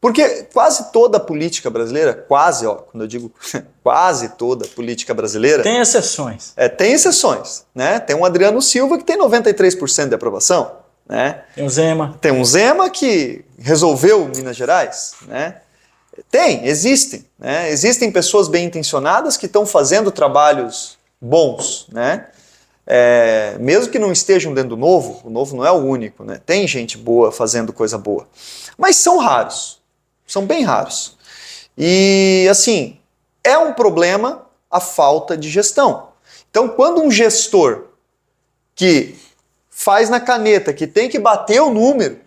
C: Porque quase toda a política brasileira, quando eu digo quase toda a política brasileira...
A: Tem exceções.
C: Tem exceções, né? Tem um Adriano Silva que tem 93% de aprovação, né?
A: Tem o Zema.
C: Tem um Zema que resolveu Minas Gerais, né? Existem, né? Existem pessoas bem intencionadas que estão fazendo trabalhos bons, né? Mesmo que não estejam dentro do Novo, o Novo não é o único, né? Tem gente boa fazendo coisa boa, mas são raros. São bem raros. E, assim, é um problema a falta de gestão. Então, quando um gestor que faz na caneta, que tem que bater o número,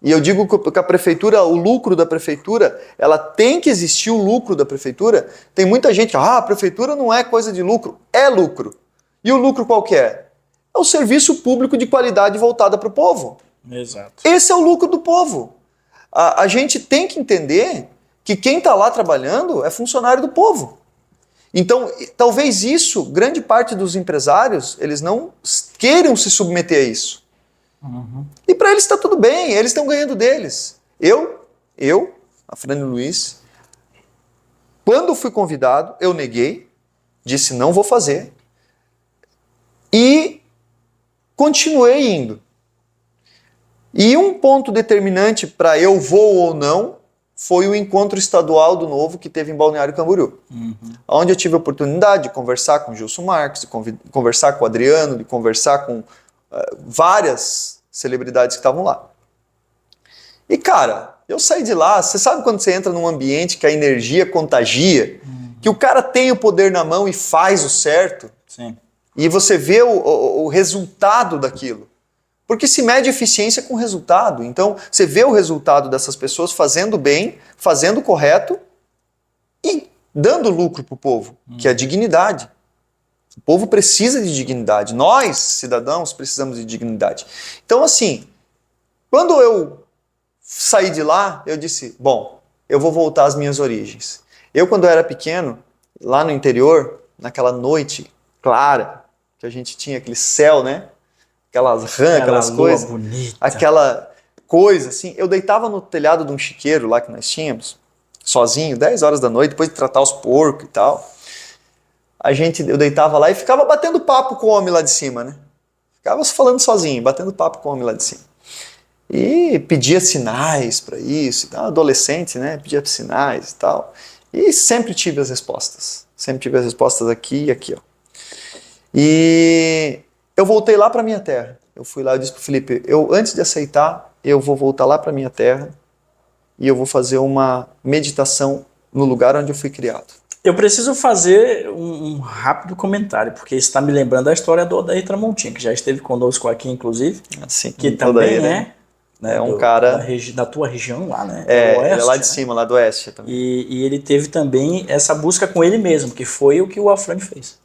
C: e eu digo que a prefeitura, o lucro da prefeitura, ela tem que existir o lucro da prefeitura, tem muita gente que a prefeitura não é coisa de lucro. É lucro. E o lucro qual que é? É o serviço público de qualidade voltada para o povo.
A: Exato.
C: Esse é o lucro do povo. A gente tem que entender que quem está lá trabalhando é funcionário do povo. Então, talvez isso, grande parte dos empresários, eles não queiram se submeter a isso.
A: Uhum.
C: E para eles está tudo bem, eles estão ganhando deles. Afrânio Luiz, quando fui convidado, eu neguei, disse não vou fazer, e continuei indo. E um ponto determinante para eu vou ou não foi o encontro estadual do Novo que teve em Balneário Camboriú.
A: Uhum.
C: Onde eu tive a oportunidade de conversar com o Gilson Marques, de conversar com o Adriano, de conversar com várias celebridades que estavam lá. E cara, eu saí de lá, você sabe quando você entra num ambiente que a energia contagia, que o cara tem o poder na mão e faz o certo,
A: Sim.
C: e você vê o resultado daquilo. Porque se mede eficiência com resultado. Então, você vê o resultado dessas pessoas fazendo bem, fazendo correto e dando lucro para o povo, que é a dignidade. O povo precisa de dignidade. Nós, cidadãos, precisamos de dignidade. Então, assim, quando eu saí de lá, eu disse, bom, eu vou voltar às minhas origens. Eu, quando eu era pequeno, lá no interior, naquela noite clara, que a gente tinha aquele céu, né? Aquelas rãs, aquelas coisas,
A: bonita.
C: aquela coisa assim, eu deitava no telhado de um chiqueiro lá que nós tínhamos, sozinho, 10 horas da noite, depois de tratar os porcos e tal, eu deitava lá e ficava batendo papo com o homem lá de cima, né? Ficava falando sozinho, batendo papo com o homem lá de cima. E pedia sinais para isso, e tal, adolescente, né? Pedia sinais e tal. E sempre tive as respostas. Sempre tive as respostas aqui e aqui, ó. E eu voltei lá para minha terra. Eu fui lá e disse para o Felipe, antes de aceitar, eu vou voltar lá para minha terra e eu vou fazer uma meditação no lugar onde eu fui criado.
A: Eu preciso fazer um rápido comentário, porque isso está me lembrando da história do Odair Tramontim, que já esteve conosco aqui, inclusive,
C: Assim,
A: que também
C: Odair,
A: né,
C: um cara...
A: Da tua região lá, né?
C: Ele
A: oeste,
C: é lá de cima, lá do oeste também.
A: E ele teve também essa busca com ele mesmo, que foi o que o Afrânio fez.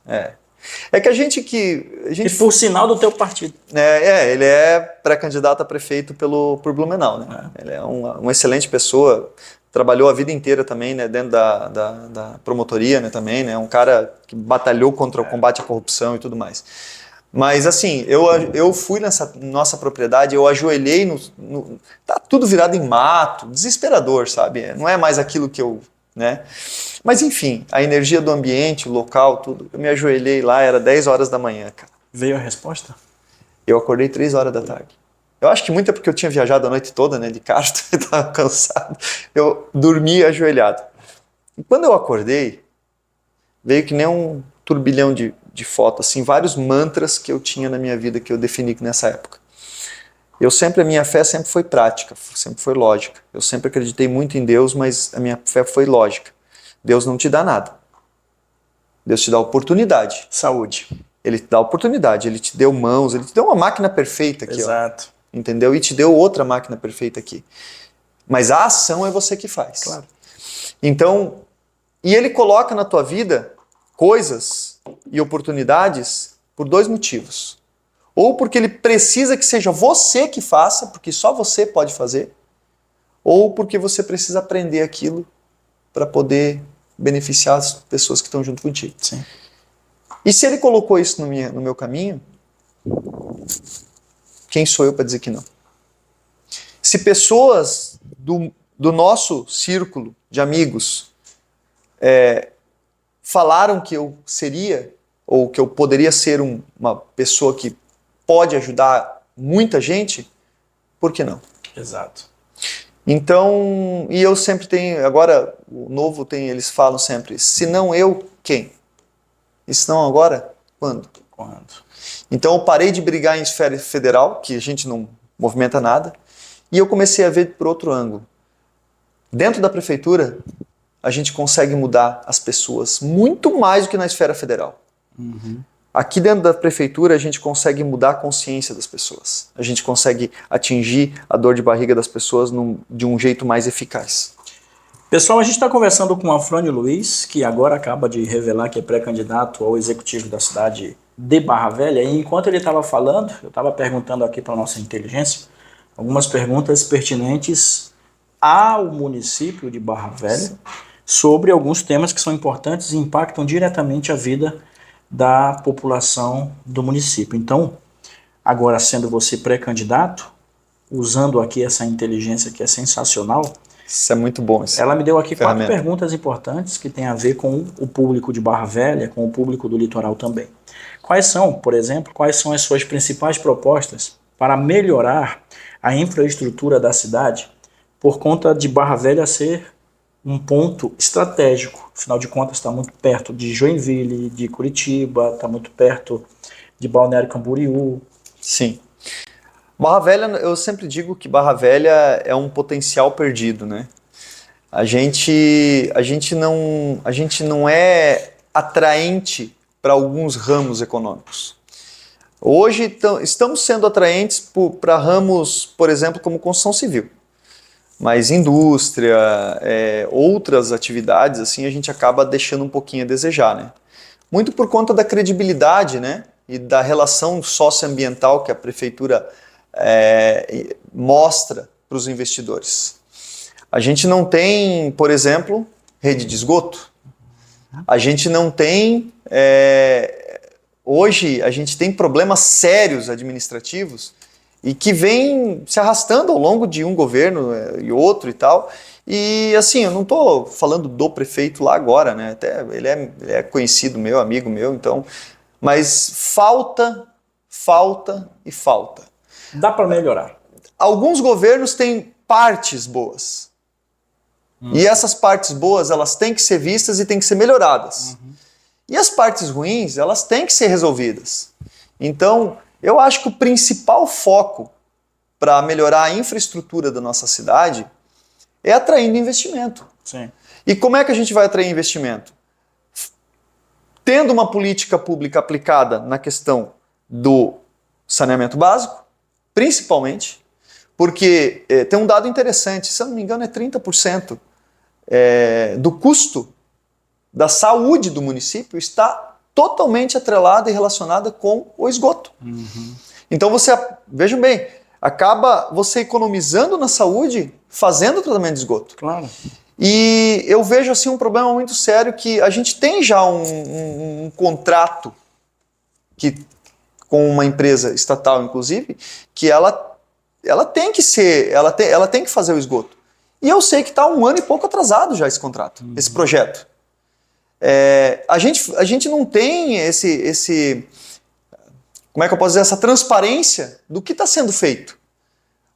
C: É que a gente...
A: E por sinal do teu partido.
C: Ele é pré-candidato a prefeito por Blumenau, né? Ele é uma excelente pessoa, trabalhou a vida inteira também, né, dentro da promotoria, né, também, né? Um cara que batalhou contra o combate à corrupção e tudo mais. Mas assim, eu fui nessa nossa propriedade, eu ajoelhei tá tudo virado em mato, desesperador, sabe? Não é mais aquilo que eu... né? Mas enfim, a energia do ambiente, o local, tudo. Eu me ajoelhei lá, era 10 horas da manhã, cara.
A: Veio a resposta?
C: Eu acordei 3 horas da tarde. Eu acho que muito é porque eu tinha viajado a noite toda, né, de carro, eu estava cansado. Eu dormi ajoelhado. E quando eu acordei, veio que nem um turbilhão de foto, assim, vários mantras que eu tinha na minha vida, que eu defini nessa época. A minha fé sempre foi prática, sempre foi lógica. Eu sempre acreditei muito em Deus, mas a minha fé foi lógica. Deus não te dá nada. Deus te dá oportunidade.
A: Saúde.
C: Ele te dá oportunidade, ele te deu mãos, ele te deu uma máquina perfeita aqui.
A: Exato.
C: Ó, entendeu? E te deu outra máquina perfeita aqui. Mas a ação é você que faz.
A: Claro.
C: Então, e ele coloca na tua vida coisas e oportunidades por 2 motivos. Ou porque ele precisa que seja você que faça, porque só você pode fazer, ou porque você precisa aprender aquilo para poder beneficiar as pessoas que estão junto contigo.
A: Sim.
C: E se ele colocou isso no meu caminho, quem sou eu para dizer que não? Se pessoas do nosso círculo de amigos falaram que eu seria, ou que eu poderia ser uma pessoa que pode ajudar muita gente, por que não?
A: Exato.
C: Então, e eu sempre tenho, agora o novo tem, eles falam sempre, se não eu, quem? E se não agora, quando?
A: Quando?
C: Então eu parei de brigar em esfera federal, que a gente não movimenta nada, e eu comecei a ver por outro ângulo. Dentro da prefeitura, a gente consegue mudar as pessoas muito mais do que na esfera federal.
A: Uhum.
C: Aqui dentro da prefeitura a gente consegue mudar a consciência das pessoas. A gente consegue atingir a dor de barriga das pessoas de um jeito mais eficaz.
A: Pessoal, a gente está conversando com o Afrânio Luiz, que agora acaba de revelar que é pré-candidato ao executivo da cidade de Barra Velha. E enquanto ele estava falando, eu estava perguntando aqui para a nossa inteligência algumas perguntas pertinentes ao município de Barra Velha sobre alguns temas que são importantes e impactam diretamente a vida da população do município. Então, agora sendo você pré-candidato, usando aqui essa inteligência que é sensacional,
C: isso é muito bom.
A: Ela me deu aqui 4 perguntas importantes que têm a ver com o público de Barra Velha, com o público do litoral também. Quais são, por exemplo, quais são as suas principais propostas para melhorar a infraestrutura da cidade por conta de Barra Velha ser um ponto estratégico? Afinal de contas, está muito perto de Joinville, de Curitiba, está muito perto de Balneário Camboriú.
C: Sim. Barra Velha, eu sempre digo que Barra Velha é um potencial perdido, né? A gente não é atraente para alguns ramos econômicos. Hoje estamos sendo atraentes para ramos, por exemplo, como construção civil. Mas indústria, outras atividades, assim, a gente acaba deixando um pouquinho a desejar, né? Muito por conta da credibilidade, né? E da relação socioambiental que a prefeitura mostra para os investidores. A gente não tem, por exemplo, rede de esgoto. A gente não tem... hoje a gente tem problemas sérios administrativos e que vem se arrastando ao longo de um governo e outro e tal. E assim, eu não estou falando do prefeito lá agora, né? Até ele é conhecido meu, amigo meu, então... Mas falta.
A: Dá para melhorar.
C: Alguns governos têm partes boas. E essas partes boas, elas têm que ser vistas e têm que ser melhoradas. E as partes ruins, elas têm que ser resolvidas. Então, eu acho que o principal foco para melhorar a infraestrutura da nossa cidade é atraindo investimento.
A: Sim.
C: E como é que a gente vai atrair investimento? Tendo uma política pública aplicada na questão do saneamento básico, principalmente, porque tem um dado interessante, se eu não me engano é 30% do custo da saúde do município está totalmente atrelada e relacionada com o esgoto. Então vejam bem, acaba você economizando na saúde fazendo o tratamento de esgoto.
A: Claro.
C: E eu vejo assim um problema muito sério que a gente tem já um contrato com uma empresa estatal, inclusive, que ela tem que fazer o esgoto. E eu sei que está 1 ano e pouco atrasado já esse contrato, esse projeto. A gente não tem como é que eu posso dizer, essa transparência do que está sendo feito.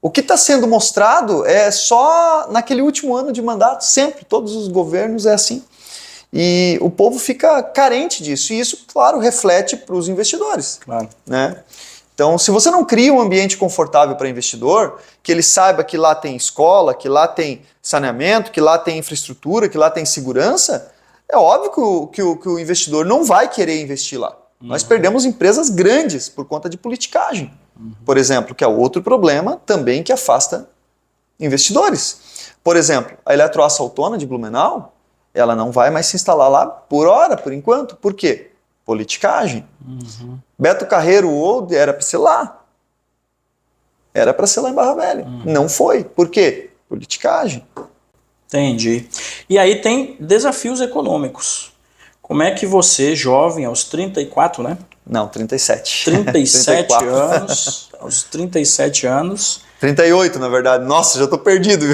C: O que está sendo mostrado é só naquele último ano de mandato, sempre, todos os governos é assim. E o povo fica carente disso, e isso, claro, reflete para os investidores.
A: Claro.
C: Né? Então, se você não cria um ambiente confortável para investidor, que ele saiba que lá tem escola, que lá tem saneamento, que lá tem infraestrutura, que lá tem segurança, é óbvio que o investidor não vai querer investir lá. Nós perdemos empresas grandes por conta de politicagem, por exemplo, que é outro problema também que afasta investidores. Por exemplo, a Eletroaço de Blumenau, ela não vai mais se instalar lá por hora, por enquanto. Por quê? Politicagem. Beto Carreiro Old era para ser lá. Era para ser lá em Barra Velha. Não foi. Por quê? Politicagem.
A: Entendi. E aí tem desafios econômicos. Como é que você, jovem, aos 34, né?
C: Não, 37.
A: 37
C: 34.
A: anos, aos 37 anos...
C: 38, na verdade. Nossa, já tô perdido.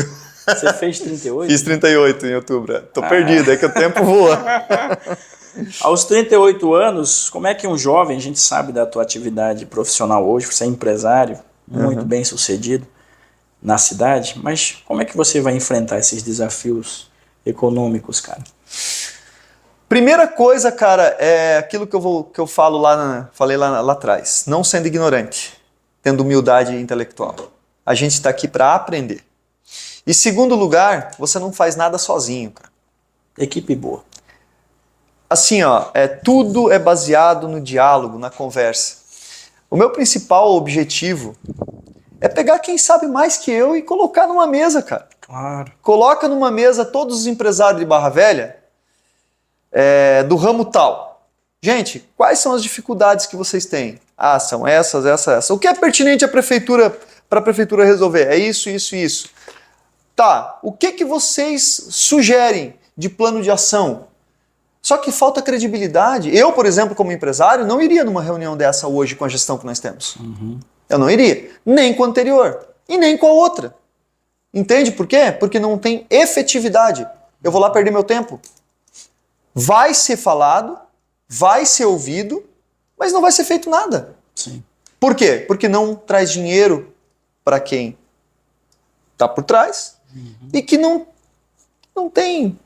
A: Você fez 38?
C: Fiz 38 em outubro. Tô perdido, é que o tempo voa.
A: Aos 38 anos, como é que um jovem, a gente sabe da tua atividade profissional hoje, você é empresário, muito bem sucedido na cidade, mas como é que você vai enfrentar esses desafios econômicos, cara?
C: Primeira coisa, cara, é aquilo que eu falo falei lá atrás. Não sendo ignorante, tendo humildade intelectual. A gente está aqui para aprender. E segundo lugar, você não faz nada sozinho, cara.
A: Equipe boa.
C: Assim, ó, tudo é baseado no diálogo, na conversa. O meu principal objetivo é pegar quem sabe mais que eu e colocar numa mesa, cara.
A: Claro.
C: Coloca numa mesa todos os empresários de Barra Velha, do ramo tal. Gente, quais são as dificuldades que vocês têm? Ah, são essas. O que é pertinente para a prefeitura resolver? É isso, isso e isso. Tá, o que vocês sugerem de plano de ação? Só que falta credibilidade. Eu, por exemplo, como empresário, não iria numa reunião dessa hoje com a gestão que nós temos. Eu não iria. Nem com a anterior. E nem com a outra. Entende por quê? Porque não tem efetividade. Eu vou lá perder meu tempo. Vai ser falado, vai ser ouvido, mas não vai ser feito nada.
A: Sim.
C: Por quê? Porque não traz dinheiro para quem está por trás e que não tem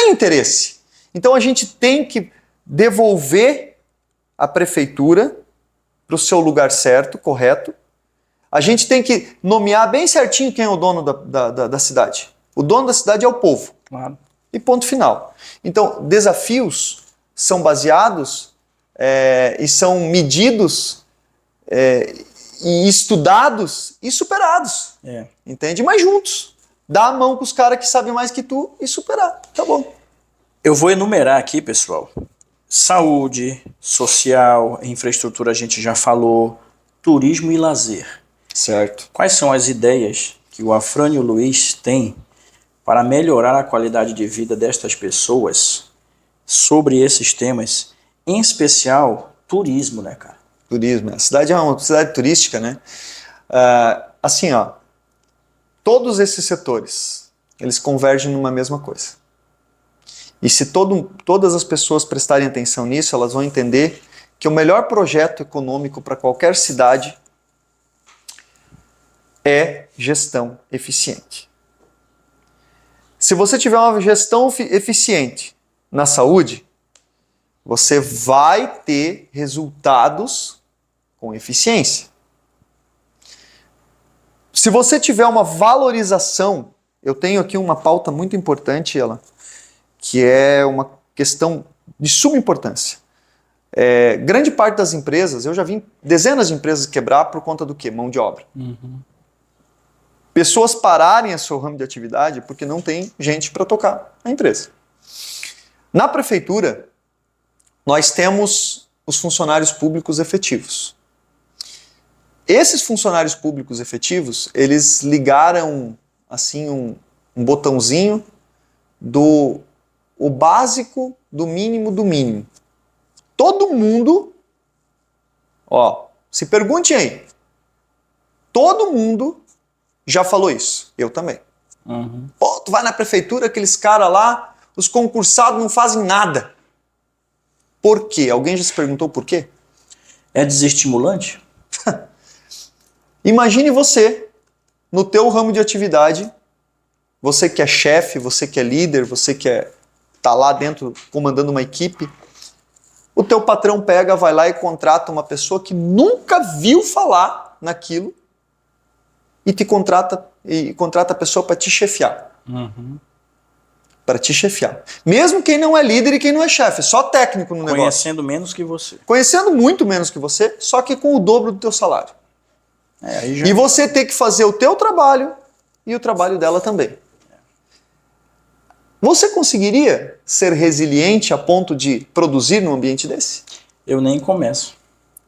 C: interesse. Então a gente tem que devolver a prefeitura para o seu lugar certo, correto. A gente tem que nomear bem certinho quem é o dono da cidade. O dono da cidade é o povo.
A: Claro.
C: E ponto final. Então, desafios são baseados e são medidos e estudados e superados. Entende? Mas juntos. Dá a mão com os caras que sabem mais que tu e superar. Tá bom.
A: Eu vou enumerar aqui, pessoal. Saúde, social, infraestrutura a gente já falou, turismo e lazer.
C: Certo.
A: Quais são as ideias que o Afrânio Luiz tem para melhorar a qualidade de vida destas pessoas sobre esses temas, em especial turismo, né, cara?
C: Turismo. A cidade é uma cidade turística, né? Assim, ó, todos esses setores, eles convergem numa mesma coisa. E se todas as pessoas prestarem atenção nisso, elas vão entender que o melhor projeto econômico para qualquer cidade é gestão eficiente. Se você tiver uma gestão eficiente na saúde, você vai ter resultados com eficiência. Se você tiver uma valorização, eu tenho aqui uma pauta muito importante, que é uma questão de suma importância. Grande parte das empresas, eu já vi dezenas de empresas quebrar por conta do quê? Mão de obra. Pessoas pararem a seu ramo de atividade porque não tem gente para tocar a empresa. Na prefeitura, nós temos os funcionários públicos efetivos. Esses funcionários públicos efetivos, eles ligaram assim um botãozinho o básico do mínimo do mínimo. Todo mundo, se pergunte aí, todo mundo já falou isso, eu também. Pô, tu vai na prefeitura, aqueles caras lá, os concursados não fazem nada. Por quê? Alguém já se perguntou por quê?
A: É desestimulante?
C: Imagine você, no teu ramo de atividade, você que é chefe, você que é líder, você que tá lá dentro comandando uma equipe, o teu patrão vai lá e contrata uma pessoa que nunca viu falar naquilo e contrata a pessoa para te chefiar. Para te chefiar. Mesmo quem não é líder e quem não é chefe, só técnico no negócio.
A: Conhecendo menos que você.
C: Conhecendo muito menos que você, só que com o dobro do teu salário. E você tem que fazer o teu trabalho e o trabalho dela também. Você conseguiria ser resiliente a ponto de produzir num ambiente desse?
A: Eu nem começo.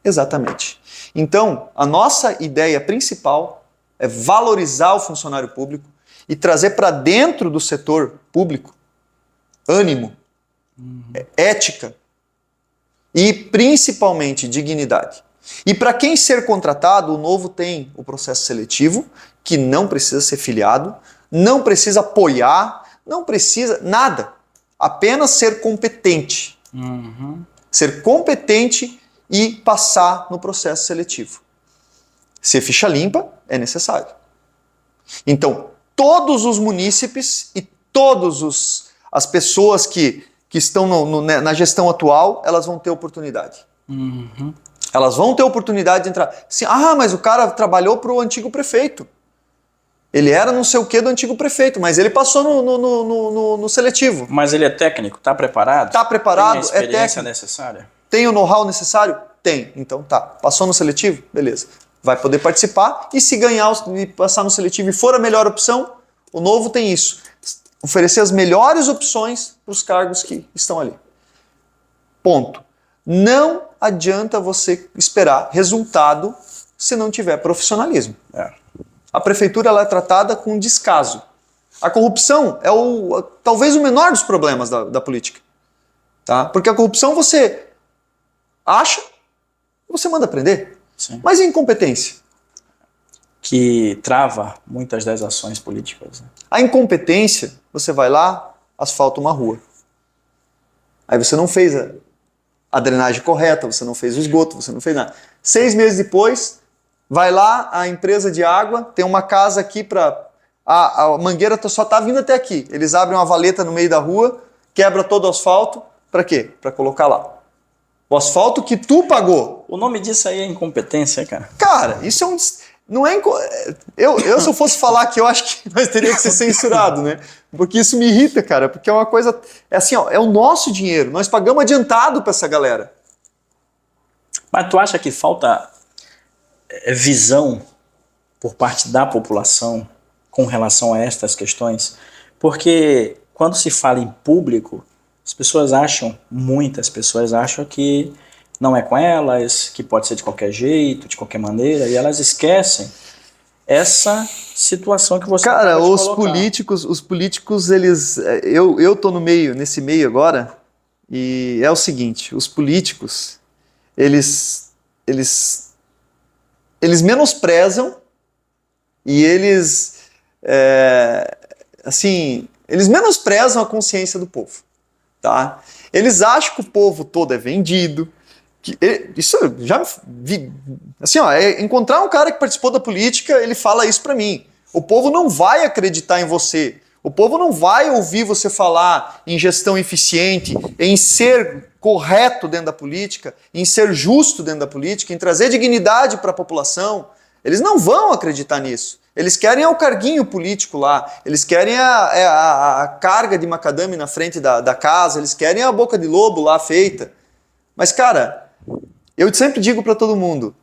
C: Exatamente. Então, a nossa ideia principal é valorizar o funcionário público e trazer para dentro do setor público ânimo, ética e principalmente dignidade. E para quem ser contratado, o Novo tem o processo seletivo, que não precisa ser filiado, não precisa apoiar, não precisa nada. Apenas ser competente. Ser competente e passar no processo seletivo. Ser ficha limpa é necessário. Então, todos os munícipes e todas as pessoas que estão na gestão atual, elas vão ter oportunidade. Elas vão ter oportunidade de entrar. Assim, mas o cara trabalhou para o antigo prefeito. Ele era não sei o que do antigo prefeito, mas ele passou no seletivo.
A: Mas ele é técnico? Está preparado?
C: Está preparado,
A: tem a experiência
C: é técnico.
A: necessária?
C: Tem o know-how necessário? Tem. Então tá. Passou no seletivo? Beleza. Vai poder participar e se ganhar e passar no seletivo e for a melhor opção, o Novo tem isso. Oferecer as melhores opções para os cargos que estão ali. Ponto. Não adianta você esperar resultado se não tiver profissionalismo. A prefeitura ela é tratada com descaso. A corrupção é talvez o menor dos problemas da política. Tá? Porque a corrupção você acha, você manda prender.
A: Sim.
C: Mas e a incompetência?
A: Que trava muitas das ações políticas. Né?
C: A incompetência, você vai lá, asfalta uma rua. Aí você não fez a drenagem correta, você não fez o esgoto, você não fez nada. 6 meses depois, vai lá, a empresa de água, tem uma casa aqui para... A mangueira só está vindo até aqui. Eles abrem uma valeta no meio da rua, quebra todo o asfalto. Para quê? Para colocar lá. O asfalto que tu pagou.
A: O nome disso aí é incompetência, cara.
C: Cara, isso é um... Não é... Eu se eu fosse falar que eu acho que nós teríamos que ser censurado, né? Porque isso me irrita, cara. Porque é uma coisa... É assim, ó, é o nosso dinheiro. Nós pagamos adiantado para essa galera.
A: Mas tu acha que falta visão por parte da população com relação a estas questões? Porque quando se fala em público, muitas pessoas acham que não é com elas, que pode ser de qualquer jeito, de qualquer maneira, e elas esquecem essa situação que você
C: Cara,
A: pode
C: os políticos, eles... Eu tô nesse meio agora, e é o seguinte, os políticos, eles menosprezam e eles menosprezam a consciência do povo, tá? Eles acham que o povo todo é vendido. Isso eu já vi. Assim, ó, encontrar um cara que participou da política, ele fala isso pra mim. O povo não vai acreditar em você. O povo não vai ouvir você falar em gestão eficiente, em ser correto dentro da política, em ser justo dentro da política, em trazer dignidade para a população. Eles não vão acreditar nisso. Eles querem o carguinho político lá, eles querem a carga de macadame na frente da casa, eles querem a boca de lobo lá feita. Mas, cara, eu sempre digo para todo mundo,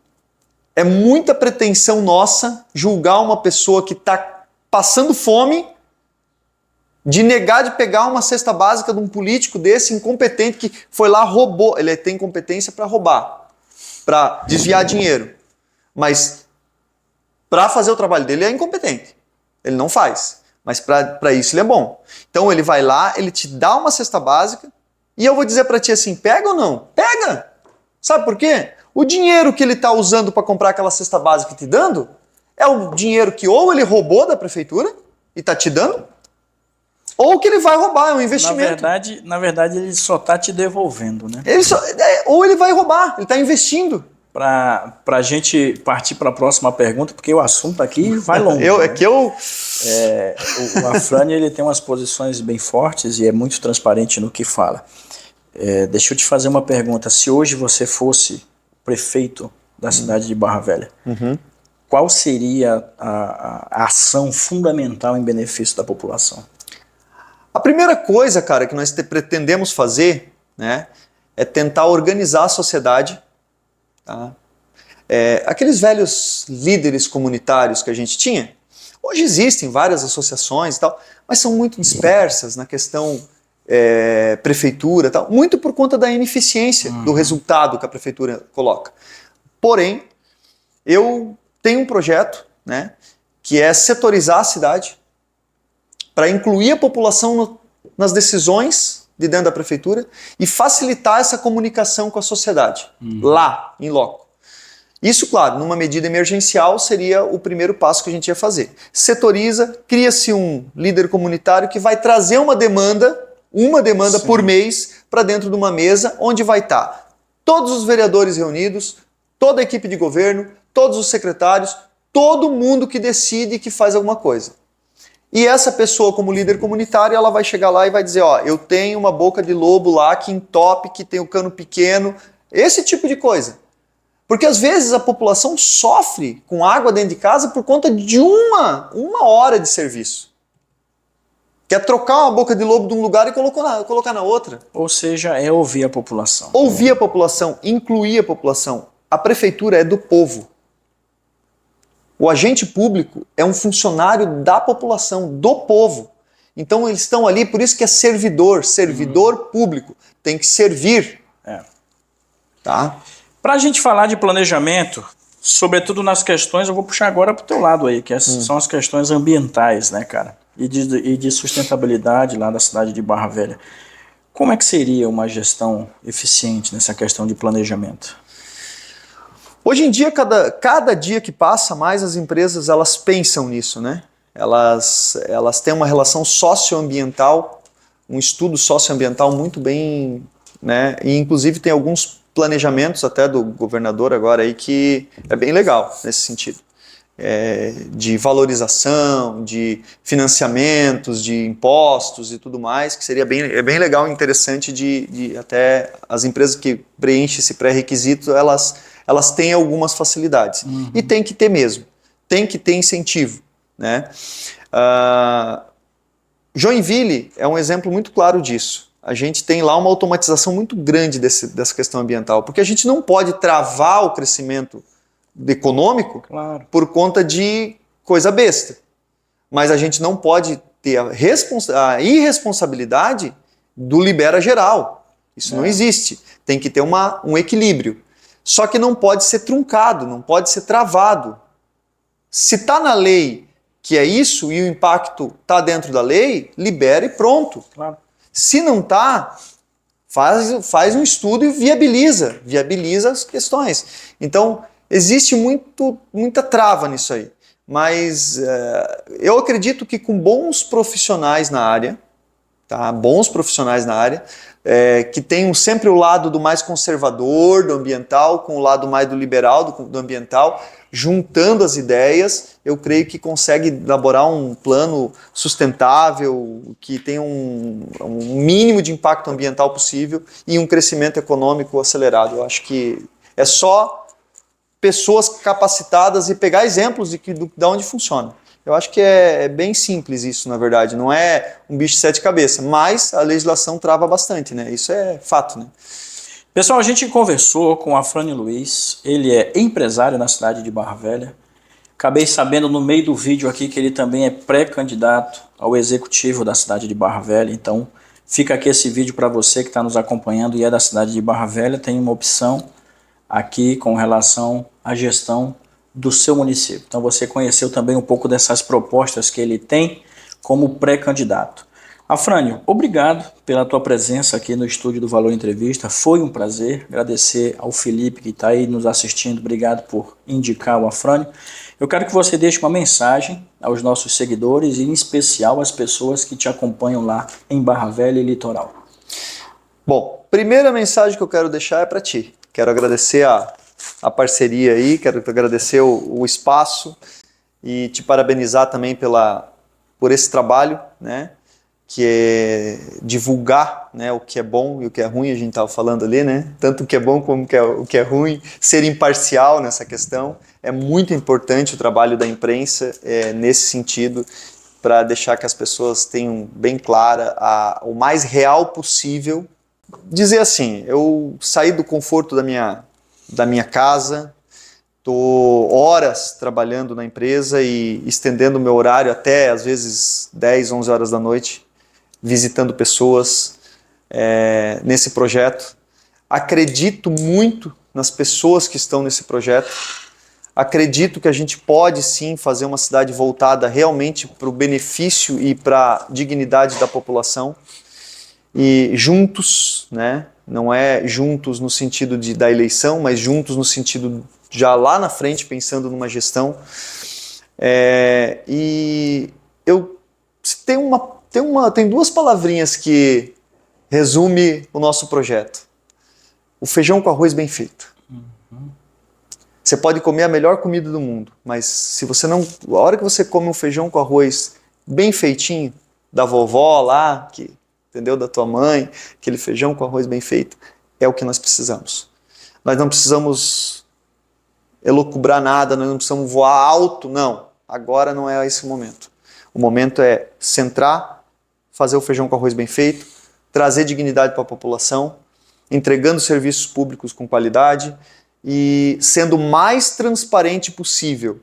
C: é muita pretensão nossa julgar uma pessoa que está passando fome de negar de pegar uma cesta básica de um político desse incompetente que foi lá, roubou. Ele tem competência para roubar, para desviar dinheiro. Mas para fazer o trabalho dele, ele é incompetente. Ele não faz. Mas para isso ele é bom. Então ele vai lá, ele te dá uma cesta básica e eu vou dizer para ti assim, pega ou não? Pega! Sabe por quê? O dinheiro que ele está usando para comprar aquela cesta básica e te dando é o dinheiro que ou ele roubou da prefeitura e está te dando, ou que ele vai roubar, é um investimento.
A: Na verdade ele só está te devolvendo, né?
C: Ou ele vai roubar, ele está investindo.
A: Para a gente partir para a próxima pergunta, porque o assunto aqui vai longe.
C: O
A: Afrânio ele tem umas posições bem fortes e é muito transparente no que fala. Deixa eu te fazer uma pergunta. Se hoje você fosse prefeito da cidade de Barra Velha, qual seria a ação fundamental em benefício da população?
C: A primeira coisa, cara, que nós pretendemos fazer, né, é tentar organizar a sociedade. Tá? Aqueles velhos líderes comunitários que a gente tinha, Hoje existem várias associações e tal, mas são muito dispersas na questão prefeitura e tal, muito por conta da ineficiência do resultado que a prefeitura coloca. Porém, eu tenho um projeto, né, que é setorizar a cidade para incluir a população nas decisões de dentro da prefeitura e facilitar essa comunicação com a sociedade, lá, em loco. Isso, claro, numa medida emergencial seria o primeiro passo que a gente ia fazer. Setoriza, cria-se um líder comunitário que vai trazer uma demanda Sim. por mês para dentro de uma mesa onde vai estar todos os vereadores reunidos, toda a equipe de governo, todos os secretários, todo mundo que decide e que faz alguma coisa. E essa pessoa, como líder comunitário, ela vai chegar lá e vai dizer, ó, eu tenho uma boca de lobo lá que entope, que tem o cano pequeno, esse tipo de coisa. Porque às vezes a população sofre com água dentro de casa por conta de uma hora de serviço. Quer trocar uma boca de lobo de um lugar e colocar na outra.
A: Ou seja, é ouvir a população.
C: Ouvir a população, incluir a população. A prefeitura é do povo. O agente público é um funcionário da população, do povo. Então eles estão ali, por isso que é servidor público. Tem que servir. Tá?
A: Para a gente falar de planejamento, sobretudo nas questões, eu vou puxar agora para o teu lado aí, que são as questões ambientais, né, cara? E de sustentabilidade lá da cidade de Barra Velha. Como é que seria uma gestão eficiente nessa questão de planejamento?
C: Hoje em dia, cada dia que passa, mais as empresas elas pensam nisso, né? Elas têm uma relação socioambiental, um estudo socioambiental muito bem, né? E inclusive tem alguns planejamentos até do governador agora aí que é bem legal nesse sentido. De valorização, de financiamentos, de impostos e tudo mais, que seria bem legal e interessante de até as empresas que preenchem esse pré-requisito, elas têm algumas facilidades. E tem que ter mesmo, tem que ter incentivo, né? Joinville é um exemplo muito claro disso. A gente tem lá uma automatização muito grande dessa questão ambiental, porque a gente não pode travar o crescimento econômico por conta de coisa besta. Mas a gente não pode ter a irresponsabilidade do libera geral. Isso não existe. Tem que ter um equilíbrio. Só que não pode ser truncado, não pode ser travado. Se está na lei que é isso e o impacto está dentro da lei, libera e pronto.
A: Claro.
C: Se não está, faz um estudo e viabiliza as questões. Então, existe muita trava nisso aí, mas eu acredito que com bons profissionais na área, tá? Que tenham sempre o lado do mais conservador, do ambiental, com o lado mais do liberal, do ambiental, juntando as ideias, eu creio que consegue elaborar um plano sustentável, que tenha um mínimo de impacto ambiental possível e um crescimento econômico acelerado. Eu acho que é só pessoas capacitadas e pegar exemplos de onde funciona. Eu acho que é bem simples isso, na verdade. Não é um bicho de sete cabeças, mas a legislação trava bastante, né? Isso é fato, né?
A: Pessoal, a gente conversou com o Afrânio Luiz, ele é empresário na cidade de Barra Velha. Acabei sabendo no meio do vídeo aqui que ele também é pré-candidato ao executivo da cidade de Barra Velha. Então, fica aqui esse vídeo para você que está nos acompanhando e é da cidade de Barra Velha. Tem uma opção aqui com relação à gestão do seu município. Então você conheceu também um pouco dessas propostas que ele tem como pré-candidato. Afrânio, obrigado pela tua presença aqui no estúdio do Valor Entrevista. Foi um prazer. Agradecer ao Felipe que está aí nos assistindo. Obrigado por indicar o Afrânio. Eu quero que você deixe uma mensagem aos nossos seguidores e em especial às pessoas que te acompanham lá em Barra Velha e Litoral.
C: Bom, primeira mensagem que eu quero deixar é para ti. Quero agradecer a parceria aí, quero agradecer o espaço e te parabenizar também por esse trabalho, né, que é divulgar, né, o que é bom e o que é ruim, a gente estava falando ali, né, tanto o que é bom como o que é ruim, ser imparcial nessa questão. É muito importante o trabalho da imprensa nesse sentido, para deixar que as pessoas tenham bem clara o mais real possível. Dizer assim, eu saí do conforto da minha casa, Estou horas trabalhando na empresa e estendendo o meu horário até, às vezes, 10, 11 horas da noite, visitando pessoas nesse projeto. Acredito muito nas pessoas que estão nesse projeto. Acredito que a gente pode, sim, fazer uma cidade voltada realmente para o benefício e para a dignidade da população. E juntos, né? Não é juntos no sentido da eleição, mas juntos no sentido já lá na frente, pensando numa gestão. E eu tem duas palavrinhas que resume o nosso projeto. O feijão com arroz bem feito. Você pode comer a melhor comida do mundo, mas se você não, a hora que você come um feijão com arroz bem feitinho, da vovó lá, entendeu, da tua mãe, aquele feijão com arroz bem feito, é o que nós precisamos. Nós não precisamos elocubrar nada, nós não precisamos voar alto, não. Agora não é esse o momento. O momento é centrar, fazer o feijão com arroz bem feito, trazer dignidade para a população, entregando serviços públicos com qualidade e sendo o mais transparente possível.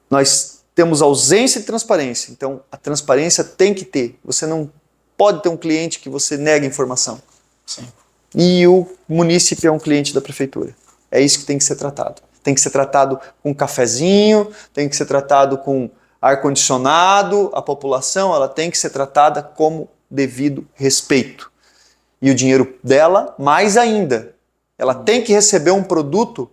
C: Nós temos ausência de transparência, então a transparência tem que ter. Você não pode ter um cliente que você nega informação.
A: Sim.
C: E o munícipe é um cliente da prefeitura. É isso que tem que ser tratado. Tem que ser tratado com cafezinho, tem que ser tratado com ar-condicionado. A população ela tem que ser tratada como devido respeito. E o dinheiro dela, mais ainda, ela tem que receber um produto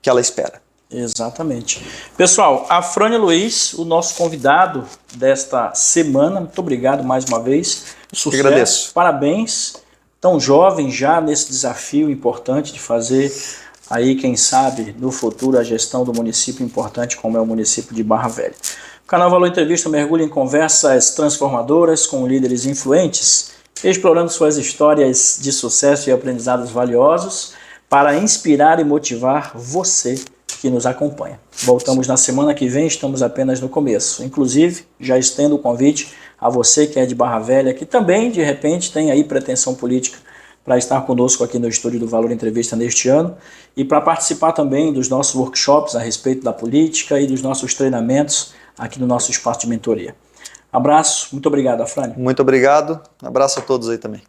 C: que ela espera.
A: Exatamente. Pessoal, Afrânio Luiz, o nosso convidado desta semana, muito obrigado mais uma vez. Sucesso,
C: eu agradeço.
A: Parabéns, tão jovem já nesse desafio importante de fazer aí, quem sabe, no futuro a gestão do município importante como é o município de Barra Velha. O canal Valor Entrevista mergulha em conversas transformadoras com líderes influentes, explorando suas histórias de sucesso e aprendizados valiosos para inspirar e motivar você que nos acompanha. Voltamos na semana que vem, estamos apenas no começo. Inclusive, já estendo o convite a você que é de Barra Velha, que também, de repente, tem aí pretensão política para estar conosco aqui no estúdio do Valor Entrevista neste ano e para participar também dos nossos workshops a respeito da política e dos nossos treinamentos aqui no nosso espaço de mentoria. Abraço, muito obrigado, Afrânio.
C: Muito obrigado, abraço a todos aí também.